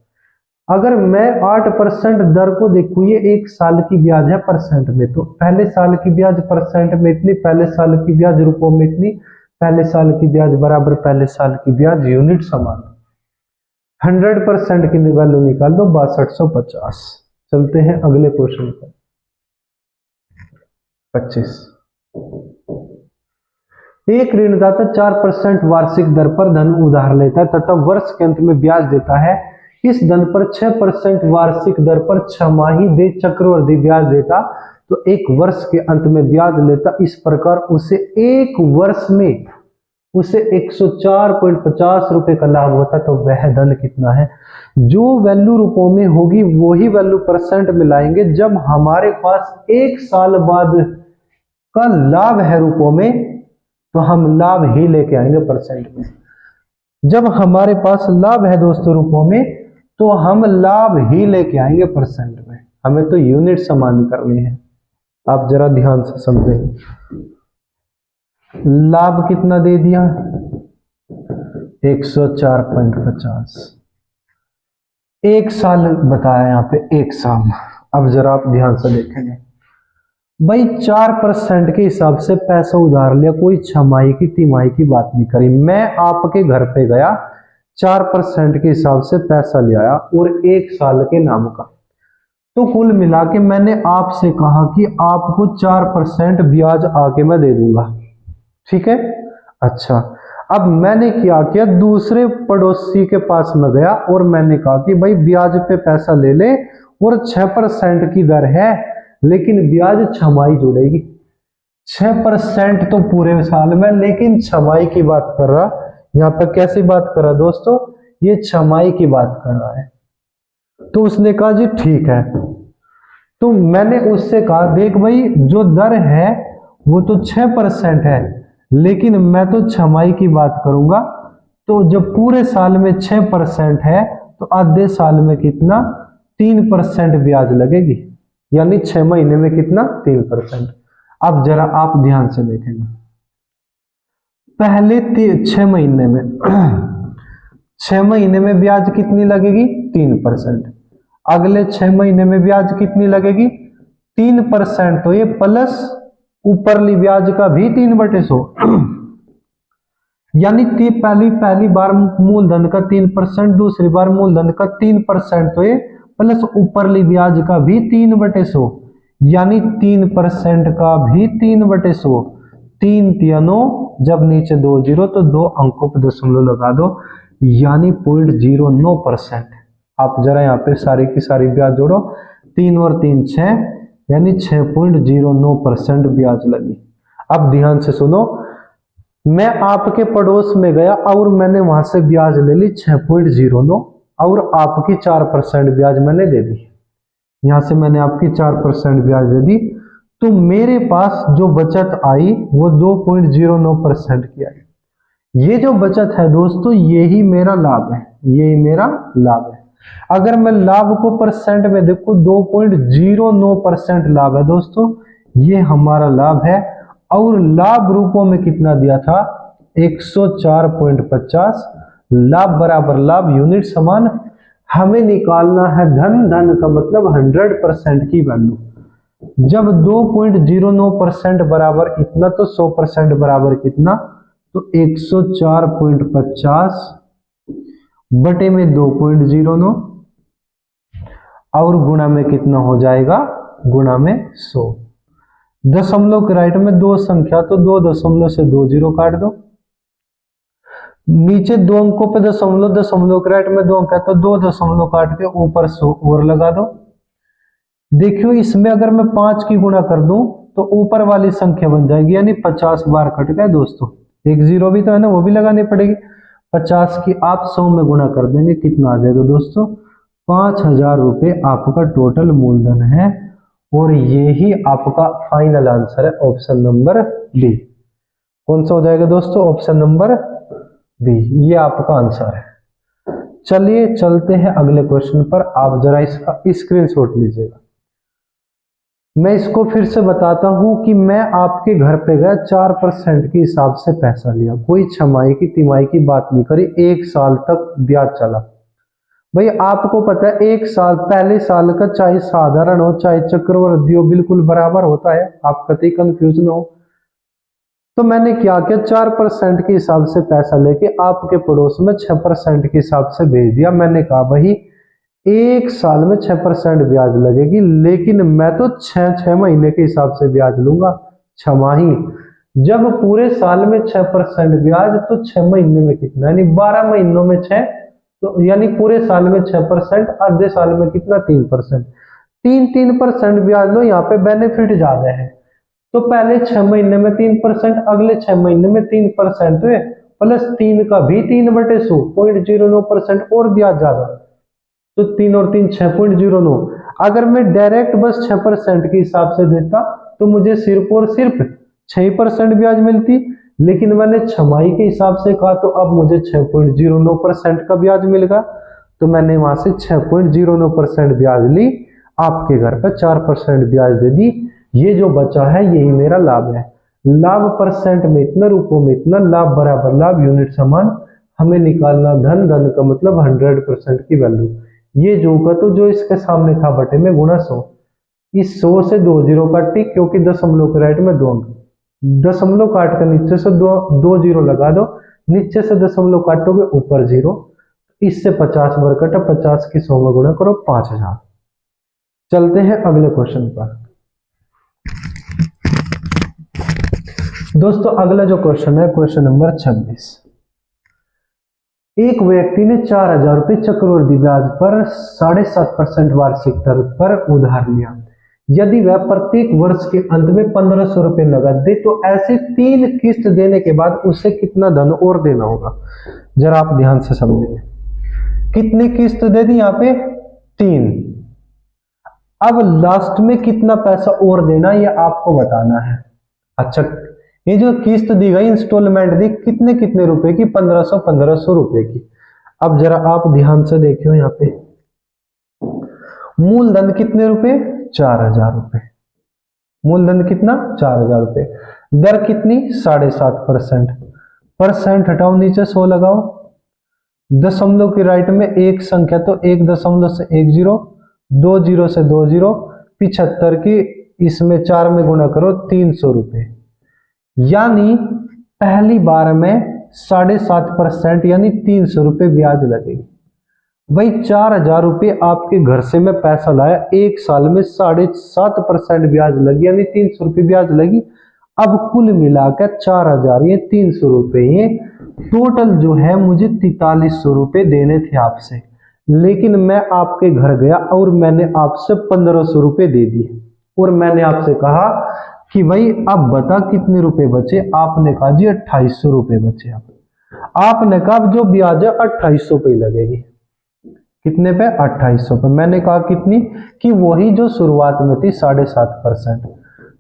A: अगर मैं 8% दर को देखूं, ये 1 साल की ब्याज है परसेंट में, तो पहले साल की ब्याज परसेंट में इतनी, पहले साल की ब्याज रुपयों में इतनी, पहले साल की ब्याज बराबर पहले साल की ब्याज यूनिट समान। 100% की वैल्यू निकाल दो 6250। चलते हैं अगले क्वेश्चन पर। 25, एक ऋणदाता 4% वार्षिक दर पर धन उधार लेता है तथा वर्ष के अंत में ब्याज देता है। इस धन पर 6% वार्षिक दर पर छमाही दे चक्रवृद्धि ब्याज देता तो 1 वर्ष के अंत में ब्याज लेता। इस प्रकार उसे 1 वर्ष में उसे 104.50 रुपए का लाभ होता। तो वह धन कितना है, जो वैल्यू रुपयों में होगी वही वैल्यू परसेंट में लाएंगे। जब हमारे पास 1 साल बाद का लाभ है रुपयों में तो हम लाभ ही लेके आएंगे परसेंट में। जब हमारे पास लाभ है दोस्तों रुपयों में तो हम लाभ ही लेके आएंगे परसेंट में। हमें तो यूनिट समान करनी है। आप जरा ध्यान से समझें, लाभ कितना दे दिया, 104.50। 1 साल बताया यहाँ पे, 1 साल। अब जरा आप ध्यान से देखेंगे भाई, 4% के हिसाब से पैसा उधार लिया, कोई छमाही की तिमाही की बात नहीं करी। मैं आपके घर पे गया, 4% के हिसाब से पैसा ले आया और 1 साल के नाम का। तो कुल मिला के मैंने आपसे कहा कि आपको 4% ब्याज आके मैं दे दूंगा, ठीक है। अच्छा, अब मैंने क्या किया, दूसरे पड़ोसी के पास में गया और मैंने कहा कि भाई ब्याज पे पैसा ले ले और 6% की दर है, लेकिन ब्याज छमाही जुड़ेगी। 6% तो पूरे साल में, लेकिन छमाही की बात कर रहा। यहाँ पर कैसी बात कर रहा दोस्तों, ये छमाही की बात कर रहा है। तो उसने कहा जी ठीक है। तो मैंने उससे कहा देख भाई, जो दर है वो तो 6% है, लेकिन मैं तो छमाही की बात करूंगा। तो जब पूरे साल में 6% है तो आधे साल में कितना, 3% ब्याज लगेगी, यानी 6 महीने में कितना, 3%। अब जरा आप ध्यान से देखेंगे, पहले 6 महीने में 6 महीने में ब्याज कितनी लगेगी, 3%। अगले 6 महीने में ब्याज कितनी लगेगी, 3%। तो ये प्लस ऊपरली ब्याज का भी 3/100, यानी पहली बार मूलधन का 3%, दूसरी बार मूलधन का 3%, तो ये प्लस ऊपरली ब्याज का भी 3/100, यानी 3% का भी 3/100। 3 तिया 9, जब नीचे 2 जीरो तो 2 अंकों पर दशमलव लगा दो, यानी 0.09%। आप जरा यहाँ पे सारी की सारी ब्याज जोड़ो, 3 और 3 6, यानी 6.09% ब्याज लगी। अब ध्यान से सुनो, मैं आपके पड़ोस में गया और मैंने वहां से ब्याज ले ली 6.09 और आपकी 4% ब्याज मैंने दे दी। यहां से मैंने आपकी 4% ब्याज दे दी, तो मेरे पास जो बचत आई वो 2.09% की आई। ये जो बचत है दोस्तों, यही मेरा लाभ है, यही मेरा लाभ है। अगर मैं लाभ को परसेंट में देखूं, 2.09% लाभ है दोस्तों, ये हमारा लाभ है। और लाभ रूपों में कितना दिया था, 104.50। लाभ बराबर लाभ, यूनिट समान। हमें निकालना है धन, धन का मतलब 100% की वैल्यू। जब 2.09% बराबर इतना, तो 100% बराबर कितना, तो 104.50 बटे में 2.09 और गुणा में कितना हो जाएगा, गुणा में 100। दशमलव के राइट में 2 संख्या, तो 2 दशमलव से 2 जीरो काट दो। नीचे 2 अंकों पे दशमलव, दशमलव के राइट में 2 अंक है, तो 2 दशमलव काट के ऊपर 100 और लगा दो। देखियो इसमें अगर मैं 5 की गुणा कर दूं तो ऊपर वाली संख्या बन जाएगी, यानी 50 बार कट गए दोस्तों। एक जीरो भी तो है ना, वो भी लगानी पड़ेगी। 50 की आप 100 में गुणा कर देंगे, कितना आ जाएगा दोस्तों, 5000 रुपये आपका टोटल मूलधन है। और यही आपका फाइनल आंसर है, ऑप्शन नंबर बी। कौन सा हो जाएगा दोस्तों, ऑप्शन नंबर बी, ये आपका आंसर है। चलिए चलते हैं अगले क्वेश्चन पर। आप जरा इसका स्क्रीनशॉट लीजिएगा। मैं इसको फिर से बताता हूं कि मैं आपके घर पे गया, 4% के हिसाब से पैसा लिया, कोई छमाही की तिमाही की बात नहीं करी, 1 साल तक ब्याज चला। भाई आपको पता है 1 साल, पहले साल का चाहे साधारण हो चाहे चक्रवृद्धि हो, बिल्कुल बराबर होता है, आप कतई कंफ्यूज ना हो। तो मैंने क्या किया, 4% के हिसाब से पैसा लेके आपके पड़ोस में 6% के हिसाब से भेज दिया। मैंने कहा भाई 1 साल में 6% ब्याज लगेगी, लेकिन मैं तो 6 महीने के हिसाब से ब्याज लूंगा, छमाही। जब पूरे साल में 6% ब्याज, तो 6 महीने में कितना, यानी 12 महीनों में 6, तो यानी पूरे साल में 6%, आधे साल में कितना, 3%। 3% ब्याज लो, यहाँ पे बेनिफिट ज्यादा है। तो पहले 6 महीने में 3%, अगले 6 महीने में 3% हुए, प्लस 3 का भी 3/100, 0.09% और ब्याज ज्यादा, तो 3 और 3 6.09। अगर मैं डायरेक्ट बस 6% के हिसाब से देता तो मुझे सिर्फ और सिर्फ 6% ब्याज मिलती, लेकिन मैंने छमाही के हिसाब से कहा तो अब मुझे 6.09% का ब्याज मिलेगा। तो मैंने वहां से 6.09% ब्याज ली, आपके घर पर 4% ब्याज दे दी। ये जो बचा है यही मेरा लाभ है। लाभ परसेंट में इतना, रूपों में इतना, लाभ बराबर लाभ, यूनिट समान। हमें निकालना धन, धन का मतलब 100% की वैल्यू। ये जो का तो जो इसके सामने था बटे में गुणा 100। इस 100 से 2 जीरो काटी, क्योंकि दशमलव के राइट में 2 अंक, दशमलव काट कर नीचे से 2 जीरो लगा दो, नीचे से दशमलव काटोगे ऊपर जीरो, इससे 50 बार कटा, 50 की 100 में गुणा करो 5000। चलते हैं अगले क्वेश्चन पर। दोस्तों अगला जो क्वेश्चन है क्वेश्चन नंबर 26। एक व्यक्ति ने 4000 रुपये चक्रवृद्धि ब्याज पर 7.5% वार्षिक दर पर उधार लिया। यदि वह प्रत्येक वर्ष के अंत में 1500 रुपये नगद दे तो ऐसे 3 किस्त देने के बाद उसे कितना धन और देना होगा? जरा आप ध्यान से समझिए। कितनी किस्त दे दी यहाँ पे? 3। अब लास्ट में कितना पैसा और देना ये आपको बताना है। अच्छा, ये जो किस्त दी गई इंस्टॉलमेंट दी कितने कितने रुपए की? 1500 रुपए की। अब जरा आप ध्यान से देखियो यहाँ पे मूलधन कितने रुपए? 4000 रुपए। मूलधन कितना? 4000 रुपए। दर कितनी? 7.5%। परसेंट हटाओ, नीचे 100 लगाओ। दशमलव की राइट में एक संख्या तो 1 दशमलव से 1 जीरो, 2 जीरो से 2 जीरो, 75 की इसमें 4 में गुणा करो 300 रुपए। यानी पहली बार में 7.5% यानी 300 रुपए ब्याज लगेगी। भाई 4000 रुपये आपके घर से मैं पैसा लाया, एक साल में 7.5% ब्याज लगी यानी 300 रुपये ब्याज लगी। अब कुल मिलाकर 4000 ये 300 रुपये, ये टोटल जो है मुझे 4300 रुपये देने थे आपसे, लेकिन मैं आपके घर गया और मैंने आपसे 1500 रुपये दे दिए और मैंने आपसे कहा कि भाई अब बता कितने रुपए बचे? आपने कहा जी 2800 रुपये बचे। आपने कहा जो ब्याज है 2800 पे लगेगी। कितने पे? 2800 पे। मैंने कहा कितनी? कि वही जो शुरुआत में थी 7.5%।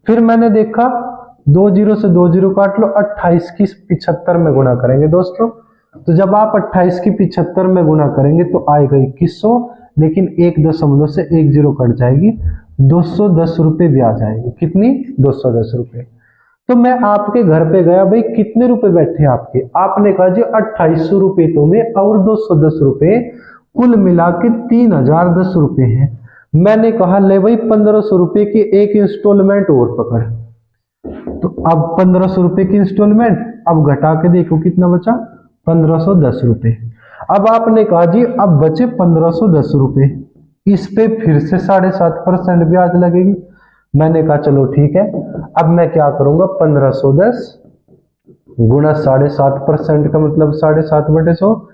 A: फिर मैंने देखा 2 जीरो से 2 जीरो काट लो, 28 की 75 में गुणा करेंगे दोस्तों। तो जब आप 28 की 75 में गुणा करेंगे तो आएगा 2100, लेकिन 1 दशमलव से 1 जीरो कट जाएगी, 210 रुपये ब्याज आएगी। कितनी? 210 रुपये। तो मैं आपके घर पे गया, भाई कितने रुपए बैठे आपके? आपने कहा जी 2800 रुपये तुम्हें और 210 रुपये, कुल मिला के 3010 रुपये है। मैंने कहा ले भाई 1500 रुपये की एक इंस्टॉलमेंट और पकड़। तो अब 1500 रुपये की इंस्टॉलमेंट, अब घटा के देखो कितना बचा? 1510 रुपये। अब आपने कहा जी अब बचे 1510 रुपये, इस पे फिर से 7.5% ब्याज लगेगी। मैंने कहा चलो ठीक है। अब मैं क्या करूंगा? 1510 गुणा 7.5% का मतलब 7.5/100,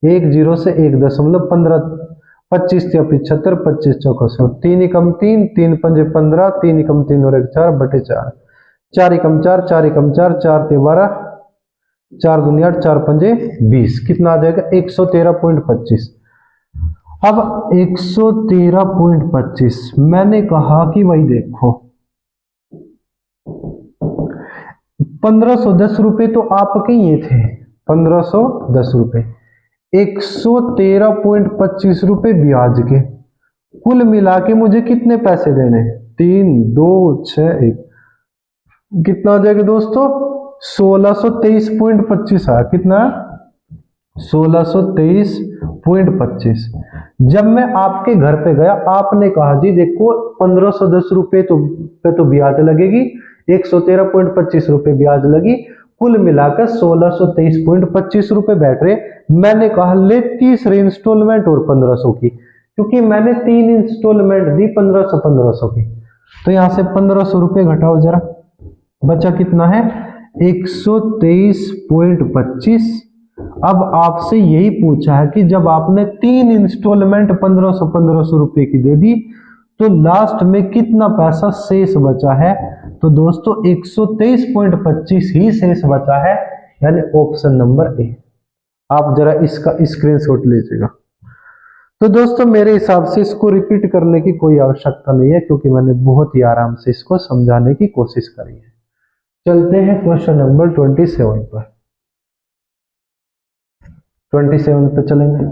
A: 1 जीरो से 1 दशमलव 15, 25 या 75, 25 चौका 100, 3 एकम 3, 3 पंजे 15, 3 एकम 3 और 1 4/4, 4 एकम 4, 4 एकम 4, 4 ते 12, 4 दूनी 8, 4 पंजे 20। कितना आ जाएगा? 113.25। अब 113.25 मैंने कहा कि भाई देखो 1510 रुपये तो आपके ये थे, 1510 रुपये, 113.25 रुपये ब्याज के, कुल मिला के मुझे कितने पैसे देने? 3 2 6 1, कितना आ जाएगा दोस्तों? 1623.25 आया। कितना? 1623.25। जब मैं आपके घर पे गया, आपने कहा जी देखो 1510 रुपये तो ब्याज लगेगी, 113.25 रुपये ब्याज लगी, कुल मिलाकर 1623.25 रुपये बैठ रहे। मैंने कहा ले तीसरी इंस्टॉलमेंट और 1500 की, क्योंकि मैंने 3 इंस्टॉलमेंट दी 1500 की। तो यहां से 1500 रुपये घटाओ जरा, बचा कितना है? 123.25। अब आपसे यही पूछा है कि जब आपने 3 इंस्टॉलमेंट 1500 रुपये की दे दी तो लास्ट में कितना पैसा शेष बचा है? तो दोस्तों 123.25 ही शेष बचा है, यानी ऑप्शन नंबर ए। आप जरा इसका स्क्रीनशॉट लीजिएगा। तो दोस्तों मेरे हिसाब से इसको रिपीट करने की कोई आवश्यकता नहीं है, क्योंकि मैंने बहुत ही आराम से इसको समझाने की कोशिश करी है। चलते हैं क्वेश्चन नंबर 27 पर। 27 पे चलेंगे।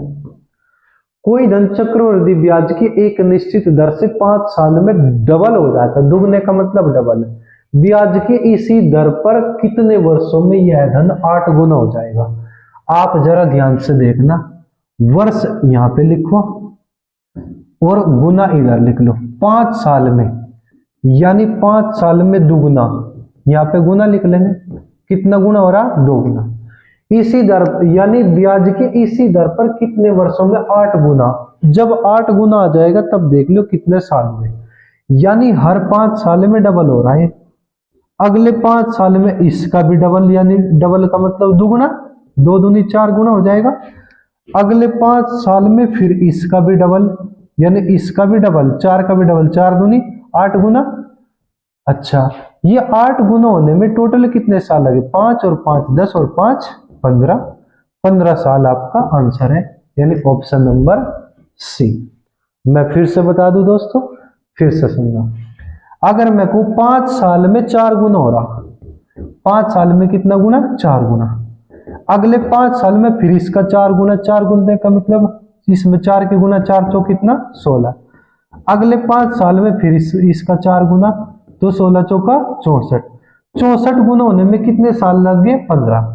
A: कोई धन चक्रवृद्धि ब्याज की एक निश्चित दर से 5 साल में डबल हो जाता है। दुगने का मतलब डबल है। ब्याज के इसी दर पर कितने वर्षों में यह धन 8 गुना हो जाएगा? आप जरा ध्यान से देखना, वर्ष यहां पे लिखो और गुना इधर लिख लो। 5 साल में, यानी 5 साल में दुगुना, यहां पे गुना लिख लेंगे। कितना गुना हो रहा? 2 गुना। इसी दर यानी ब्याज के इसी दर पर कितने वर्षों में 8 गुना। जब 8 गुना आ जाएगा तब देख लो कितने साल में, यानी हर 5 साल में डबल हो रहा है। अगले 5 साल में इसका भी डबल, यानी डबल का मतलब दुगुना, 2 दूनी 4 गुना हो जाएगा। अगले 5 साल में फिर इसका भी डबल, यानी इसका भी डबल, 4 का भी डबल, 4 दूनी 8 गुना। अच्छा, ये 8 गुना होने में टोटल कितने साल लगे? 5 और 5 10 और 5 15, 15 साल आपका आंसर है, यानी ऑप्शन नंबर सी। मैं फिर से बता दूं दोस्तों, फिर से सुनना। अगर मैं कहूं 5 साल में 4 गुना हो रहा, 5 साल में कितना गुना? 4 गुना। अगले 5 साल में फिर इसका 4 गुना, 4 गुना का मतलब इसमें 4 के गुना 4 चौ कितना? 16। अगले 5 साल में फिर इसका 4 गुना, तो 16 चौका 64। 64 गुना होने में कितने साल लग गए? 15।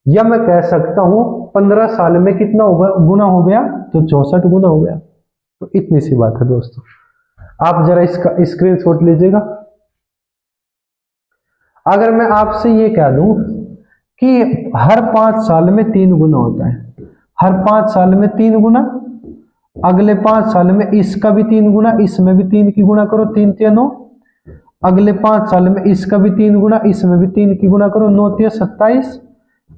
A: या मैं कह सकता हूं 15 साल में कितना होगा गुना हो गया? तो 64 गुना हो गया। तो इतनी सी बात है दोस्तों, आप जरा इसका स्क्रीनशॉट लीजिएगा। अगर मैं आपसे ये कह दूं कि हर 5 साल में 3 गुना होता है, हर 5 साल में 3 गुना, अगले 5 साल में इसका भी 3 गुना, इसमें भी 3 की गुना करो, 3 3 9। अगले 5 साल में इसका भी 3 गुना, इसमें भी 3 की गुना करो, 9 3 27।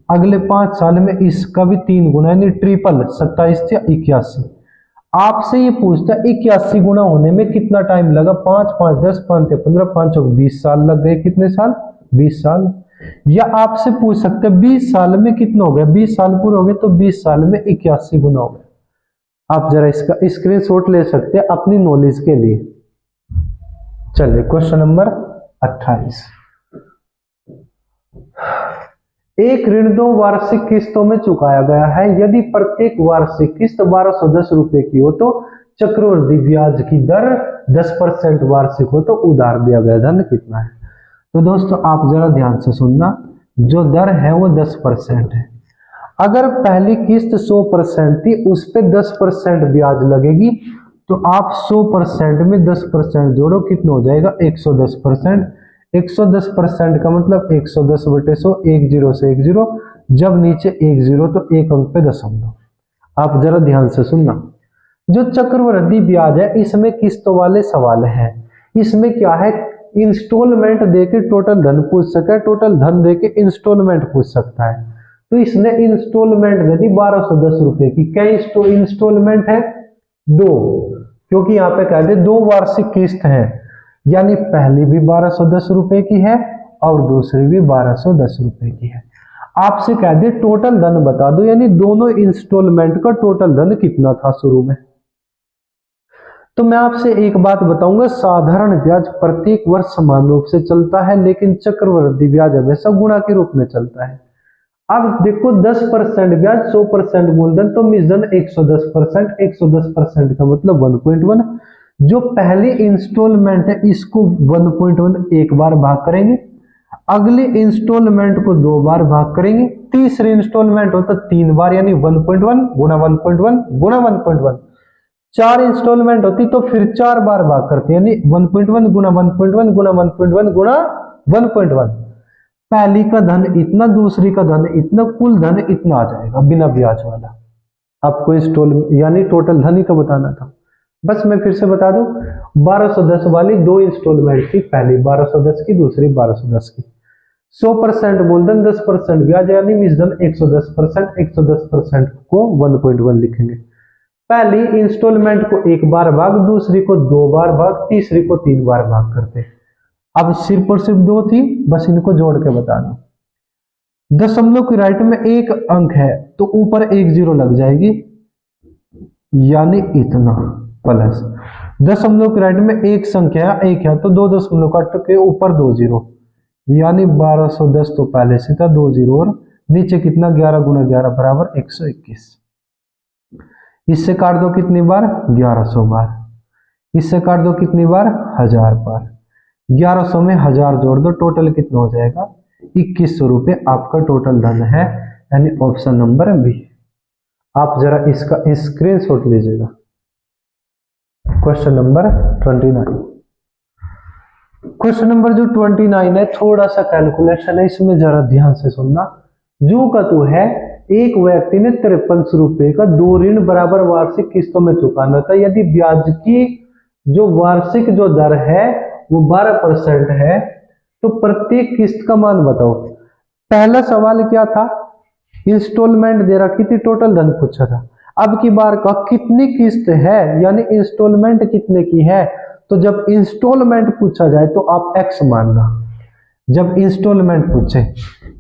A: अगले 5 साल में इसका भी 3 गुना, यानी ट्रिपल, 27 से 81। आपसे ये पूछता है 81 गुना होने में कितना टाइम लगा? 5 5 10 5 15 5 20 साल लग गए। कितने साल? 20 साल। या आपसे पूछ सकते हैं 20 साल में कितना हो गया? 20 साल पूरे हो गए तो 20 साल में 81 गुना हो गया। आप जरा इसका स्क्रीनशॉट ले सकते हैं अपनी नॉलेज के लिए। चलिए क्वेश्चन नंबर 28। एक ऋण 2 वार्षिक किस्तों में चुकाया गया है। यदि प्रत्येक वार्षिक किस्त 1210 रुपए की हो तो चक्रवृद्धि ब्याज की दर 10% वार्षिक हो तो उधार दिया गया धन कितना है? तो दोस्तों आप जरा ध्यान से सुनना, जो दर है वो 10% है। अगर पहली किस्त 100% थी, उस पे 10% ब्याज लगेगी, तो आप 100% में 10% जोड़ो, कितना हो जाएगा? 110%। 110% का मतलब 110 बटे 100, 1 0 से 1 0, जब नीचे 1 0 तो एक अंक पे दशमलव। आप जरा ध्यान से सुनना, जो चक्रवृद्धि ब्याज है इसमें किस्तों वाले सवाल है। इसमें क्या है? इंस्टॉलमेंट देके टोटल धन पूछ सके, टोटल धन देके इंस्टॉलमेंट पूछ सकता है। तो इसने इंस्टॉलमेंट दे दी 1210 रुपए की। क्या इंस्टॉलमेंट है? 2, क्योंकि यहाँ पे कहते 2 वार्षिक किस्त है, यानी पहली भी 1210 रुपए की है और दूसरी भी 1210 रुपए की है। आपसे कह दे टोटल धन बता दो, यानी दोनों इंस्टॉलमेंट का टोटल धन कितना था शुरू में। तो मैं आपसे एक बात बताऊंगा, साधारण ब्याज प्रत्येक वर्ष समान रूप से चलता है, लेकिन चक्रवृद्धि ब्याज हमेशा गुणा के रूप में चलता है। अब देखो 10% ब्याज, 100% मूलधन, तो मिश्रण 110%। 110% का मतलब 1.1। जो पहली इंस्टॉलमेंट है इसको 1.1 एक बार भाग करेंगे, अगली इंस्टॉलमेंट को 2 बार भाग करेंगे, तीसरी इंस्टॉलमेंट हो तो 3 बार, यानी 1.1 गुणा 1.1 गुणा 1.1। 4 इंस्टॉलमेंट होती तो फिर 4 बार भाग करते, यानी 1.1 गुणा 1.1 गुणा 1.1 गुणा 1.1। पहली का धन इतना, दूसरी का धन इतना, कुल धन इतना आ जाएगा बिना ब्याज वाला। आपको इंस्टॉल यानी टोटल धन ही का बताना था। बस मैं फिर से बता दूं, 1210 वाली 2 इंस्टॉलमेंट थी, पहली 1210 की, दूसरी 1210 की। 100% मूलधन, 10% ब्याज, यानी मिश्रण 110%। 110% को 1.1 लिखेंगे। पहली इंस्टॉलमेंट को 1 बार भाग, दूसरी को 2 बार भाग, तीसरी को 3 बार भाग करते। अब सिर्फ और सिर्फ 2 थी, बस इनको जोड़ के बता दो। दशमलव की राइट में 1 अंक है तो ऊपर 1 0 लग जाएगी, यानी इतना, प्लस दशमलव की राइट में 1 संख्या 1 है तो 2 दशमलव काट के ऊपर 2 0, यानी 1210 तो पहले से था 2 0, और नीचे कितना? 11 गुना 11 बराबर 121। इससे काट दो कितनी बार? 1100 बार। इससे काट दो कितनी बार? 1000 बार। 1100 में 1000 जोड़ दो, टोटल कितना हो जाएगा? 2100 रुपये आपका टोटल धन है, यानी ऑप्शन नंबर बी। आप जरा इसका स्क्रीनशॉट लीजिएगा। Question number 29। क्वेश्चन नंबर जो 29 है, थोड़ा सा कैलकुलेशन है, इसमें जरा ध्यान से सुनना। जो का तो है एक व्यक्ति ने 53 रुपए का 2 ऋण बराबर वार्षिक किस्तों में चुकाना था। यदि ब्याज की जो वार्षिक जो दर है वो 12% है तो प्रत्येक किस्त का मान बताओ। पहला सवाल क्या था, इंस्टॉलमेंट दे रखी थी, टोटल धन पूछा था। अब की बार का कितनी किस्त है यानी इंस्टॉलमेंट कितने की है, तो जब इंस्टॉलमेंट पूछा जाए तो आप एक्स मानना। जब इंस्टॉलमेंट पूछे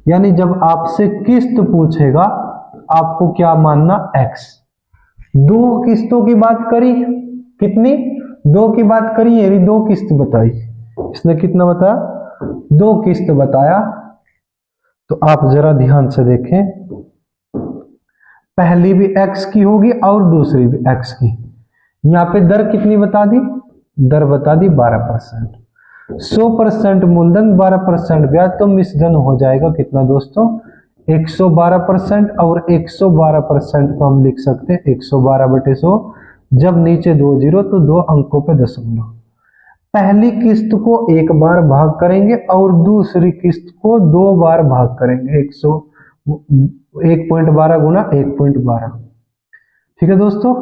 A: यानी जब आपसे किस्त पूछेगा आपको क्या मानना, एक्स। दो किस्तों की बात करी, कितनी, दो की बात करी, यानी दो किस्त बताई। इसने कितना बताया, दो किस्त बताया। तो आप जरा ध्यान से देखें, पहली भी एक्स की होगी और दूसरी भी एक्स की। यहां पे दर कितनी बता दी, दर बता दी 12%। 100% मूलधन 12% ब्याज, तो मिश्रण हो जाएगा कितना दोस्तों, 112%। और 112% को हम लिख सकते हैं 112/100। जब नीचे 2 जीरो तो 2 अंकों पे दशमलव। पहली किस्त को एक बार भाग करेंगे और दूसरी किस्त को 2 बार भाग करेंगे। 1.12 गुना 1.12। ठीक है दोस्तों।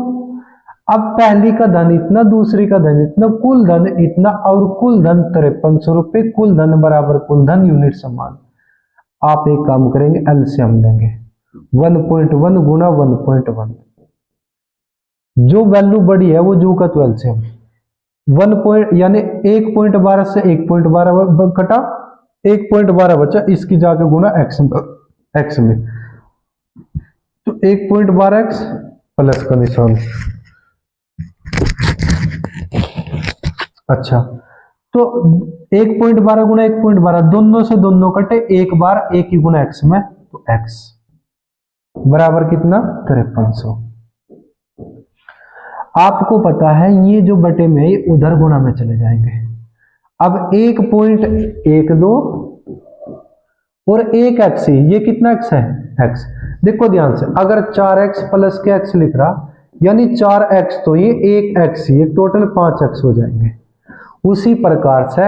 A: अब पहली का धन इतना, दूसरी का धन इतना, कुल धन इतना और कुल धन 5300 रुपए। कुल धन बराबर कुल धन यूनिट समान। आप एक काम करेंगे, एलसीएम लेंगे 1.1 गुना 1.1। जो वैल्यू बड़ी है वो जो का तो एलसीएम 1 यानी 1.12 से 1.12 कटा, 1.12 बचा, इसकी जाके गुना एक्स में, तो 1.12x प्लस का निशान। अच्छा, तो 1.12 गुना 1.12 दोनों से दोनों कटे, एक बार एक ही गुना एक्स में, तो एक्स बराबर कितना 5300। आपको पता है ये जो बटे में ये उधर गुना में चले जाएंगे। अब 1.12 और 1 एक्स, ये कितना एक्स है, एक्स। देखो ध्यान से, अगर 4x प्लस के एक्स लिख रहा यानी 4x, तो ये 1x, ये टोटल 5x हो जाएंगे। उसी प्रकार से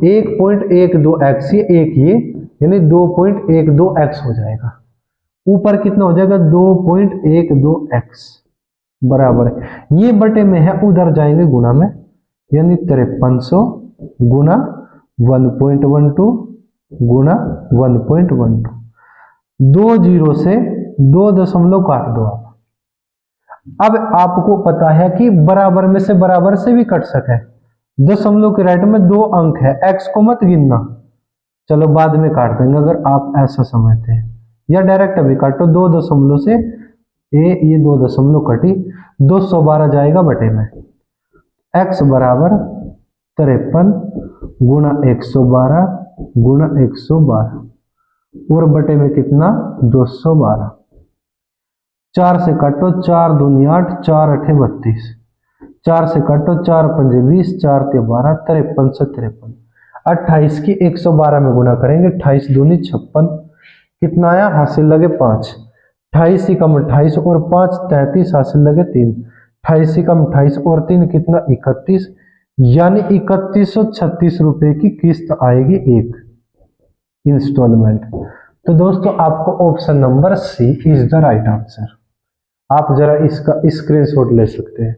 A: 1.12x, ये एक ये यानी 2.12x हो जाएगा। ऊपर कितना हो जाएगा 2.12x बराबर है, ये बटे में है, उधर जाएंगे गुना में, यानी 5300 गुना 1.12 गुना 1.12। 2 जीरो से 2 दशमलव काट दो आप। अब आपको पता है कि बराबर में से बराबर से भी कट सके, दशमलव के राइट में 2 अंक है, एक्स को मत गिनना, चलो बाद में काट देंगे अगर आप ऐसा समझते हैं, या डायरेक्ट अभी काटो। 2 दशमलव से ये 2 दशमलव कटी, 212 जाएगा बटे में, एक्स बराबर 53 गुना 112 गुना 112 और बटे में कितना 212। 4 से काटो, 4 दूनी 8, 4 अठे 32, 4 से काटो, 4 पंजे 20, 4 ते 12, 53 से 53। 28 की 112 में गुना करेंगे, 28 दूनी 56, कितना आया, हासिल लगे 5। 28 ही कम 28 और 5 33, हासिल लगे 3। 28 ही कम 28 और 3 कितना 31, यानी 3136 रुपए की किस्त आएगी एक इंस्टॉलमेंट। तो दोस्तों आपको option number C is the right answer. आप जरा इसका स्क्रीनशॉट ले सकते हैं।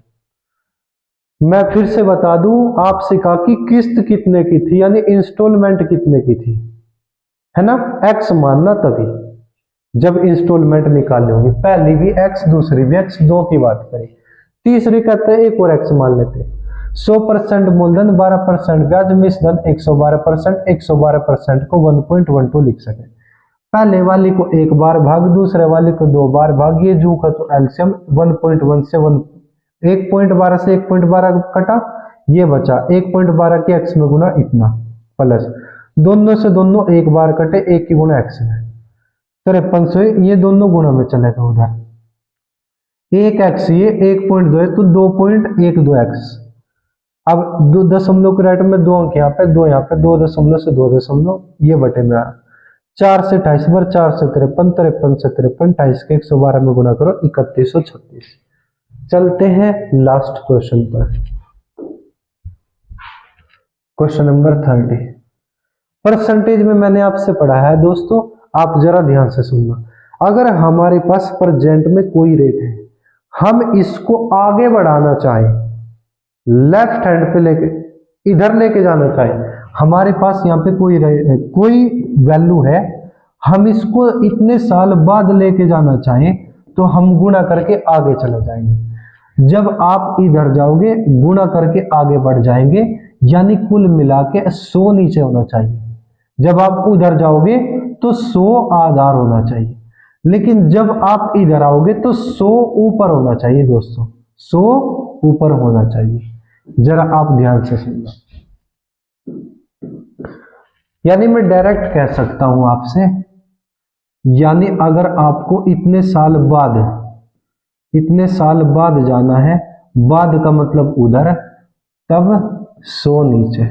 A: मैं फिर से बता दूं, आपसे कहा कि किस्त कितने की थी यानी इंस्टॉलमेंट कितने की थी, है ना, एक्स मानना तभी जब इंस्टॉलमेंट निकालनी होगी। पहली भी एक्स, दूसरी भी एक्स, दो की बात करें, तीसरी कहते हैं एक और एक्स मान लेते हैं। 100% मूलधन 12% ब्याज, मिश्रण 112%, 112% को 1.12 लिख सके। पहले वाली को एक बार भाग, दूसरे वाली को 2 बार भाग, ये जो का तो एलसीएम 1.1 से 1.12 से 1.12 कटा, ये बचा 1.12 के एक्स में गुना इतना, प्लस दोनों से दोनों एक बार कटे, एक की गुना एक्स में, 5300, ये दोनों गुना में चलेगा उधर, 1 एक्स ये 1.2 है तो 2.12 एक्स। अब 2 दशमलव के राइट में 2 अंक यहाँ पे, 2 यहाँ पे, 2 दशमलव से 2 दशमलव, ये बटे में आ 4 से 28 बार, 4 से 53, 53 से 53, 28 के 112 में गुना करो 3136। चलते हैं लास्ट क्वेश्चन पर, क्वेश्चन नंबर 30। परसेंटेज में मैंने आपसे पढ़ा है दोस्तों, आप जरा ध्यान से सुनना। अगर हमारे पास प्रेजेंट में कोई रेट है, हम इसको आगे बढ़ाना चाहें, लेफ्ट हैंड पे लेके इधर लेके जाना चाहें, हमारे पास यहाँ पे कोई वैल्यू है, हम इसको इतने साल बाद लेके जाना चाहें तो हम गुणा करके आगे चले जाएंगे। जब आप इधर जाओगे गुणा करके आगे बढ़ जाएंगे, यानी कुल मिला के 100 नीचे होना चाहिए। जब आप उधर जाओगे तो 100 आधार होना चाहिए, लेकिन जब आप इधर आओगे तो 100 ऊपर होना चाहिए दोस्तों, 100 ऊपर होना चाहिए। जरा आप ध्यान से सुनना। यानी मैं डायरेक्ट कह सकता हूं आपसे, यानी अगर आपको इतने साल बाद जाना है, बाद का मतलब उधर, तब 100 नीचे।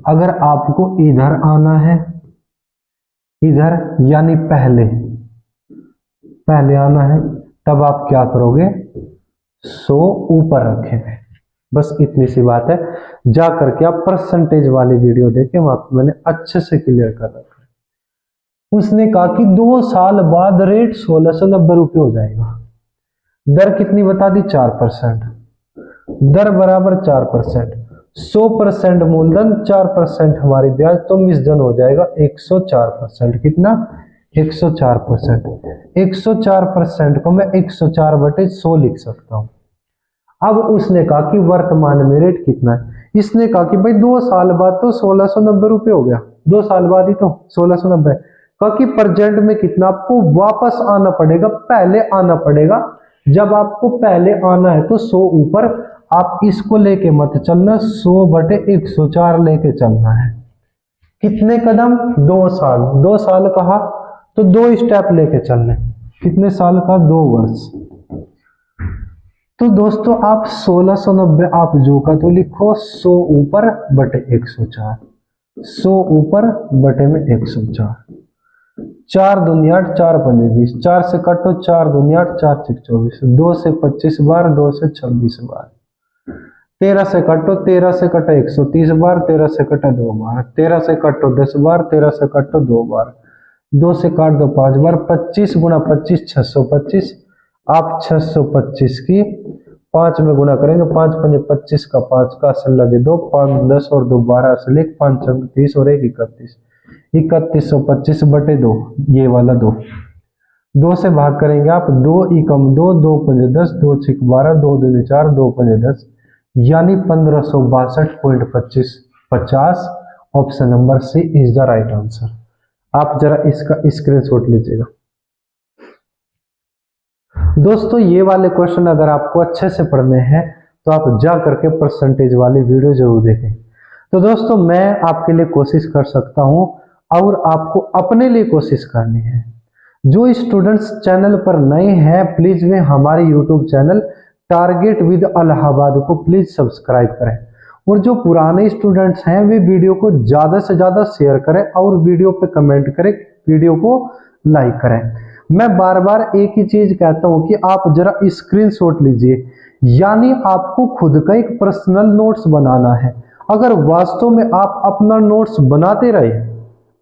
A: अगर आपको इधर आना है, इधर यानी पहले आना है, तब आप क्या करोगे, 100 ऊपर रखेंगे। बस इतनी सी बात है। जा करके आप परसेंटेज वाली वीडियो देखें, वहां पर मैंने अच्छे से क्लियर कर रखा है। उसने कहा कि 2 साल बाद रेट 1690 रुपये हो जाएगा। दर कितनी बता दी, 4%। दर बराबर 4%, 100% मूलधन, 4% हमारी ब्याज, तो मिसधन हो जाएगा 104%। कितना, 104%। 104% को मैं 104/100 लिख सकता हूं। अब उसने कहा कि वर्तमान में रेट कितना है। इसने कहा कि भाई 2 साल बाद तो 1690 रुपये हो गया, 2 साल बाद ही तो 1690। कहा कि प्रेजेंट में कितना, आपको वापस आना पड़ेगा, पहले आना पड़ेगा। जब आपको पहले आना है तो 100 ऊपर, आप इसको लेके मत चलना, 100/104 लेके चलना है। कितने कदम, 2 साल। 2 साल कहा तो 2 स्टेप लेके चलने। कितने साल का, 2 वर्ष। तो दोस्तों आप 1690 आप जो का तो लिखो, 100 ऊपर बटे 104, 100 ऊपर बटे में 104। 4 दूनी 8, 4 पंजे 20, 4 से कटो, 4 दूनी 8, 4 6 24, 2 से 25 बार, 2 से 26 बार, 13 से कटो, 13 से कटे 130 बार, 13 से कटे 2 बार, 13 से कटो 10 बार, 13 से कटो 2 बार, 2 से काट दो 5 बार, 25 गुना 25 625। आप 625 की 5 में गुना करेंगे, 5 पंजे 25 का 5 का असल लगे 2, 5 10 और 2 12 असल 1, 5 चौक 30 और 1 31, 3125/2, ये वाला 2 से भाग करेंगे आप, 2 एकम 2, 2 पंजे 10, 2 6 12, 2 दूनी 4, 2 पंजे 10, यानी 1562.2550। Option number C is the right answer. आप जरा इसका स्क्रीनशॉट लीजिएगा। दोस्तों ये वाले क्वेश्चन अगर आपको अच्छे से पढ़ने हैं तो आप जा करके परसेंटेज वाली वीडियो जरूर देखें। तो दोस्तों मैं आपके लिए कोशिश कर सकता हूं और आपको अपने लिए कोशिश करनी है। जो स्टूडेंट्स चैनल पर नए हैं, प्लीज वे हमारे YouTube channel target with Allahabad को प्लीज सब्सक्राइब करें, और जो पुराने स्टूडेंट्स हैं वे वीडियो को ज्यादा से ज्यादा शेयर करें और वीडियो पे कमेंट करें, वीडियो को लाइक करें। मैं बार बार एक ही चीज कहता हूं कि आप जरा स्क्रीनशॉट लीजिए, यानी आपको खुद का एक पर्सनल नोट्स बनाना है। अगर वास्तव में आप अपना नोट्स बनाते रहे,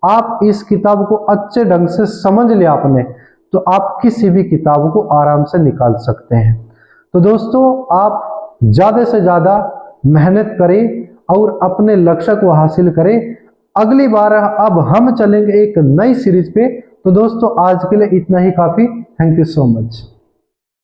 A: आप इस किताब को अच्छे ढंग से समझ लिया आपने, तो आप किसी भी किताब को आराम से निकाल सकते हैं। तो दोस्तों आप ज्यादा से ज्यादा मेहनत करें और अपने लक्ष्य को हासिल करें। अगली बार अब हम चलेंगे एक नई सीरीज पे। तो दोस्तों आज के लिए इतना ही काफी। Thank you so much.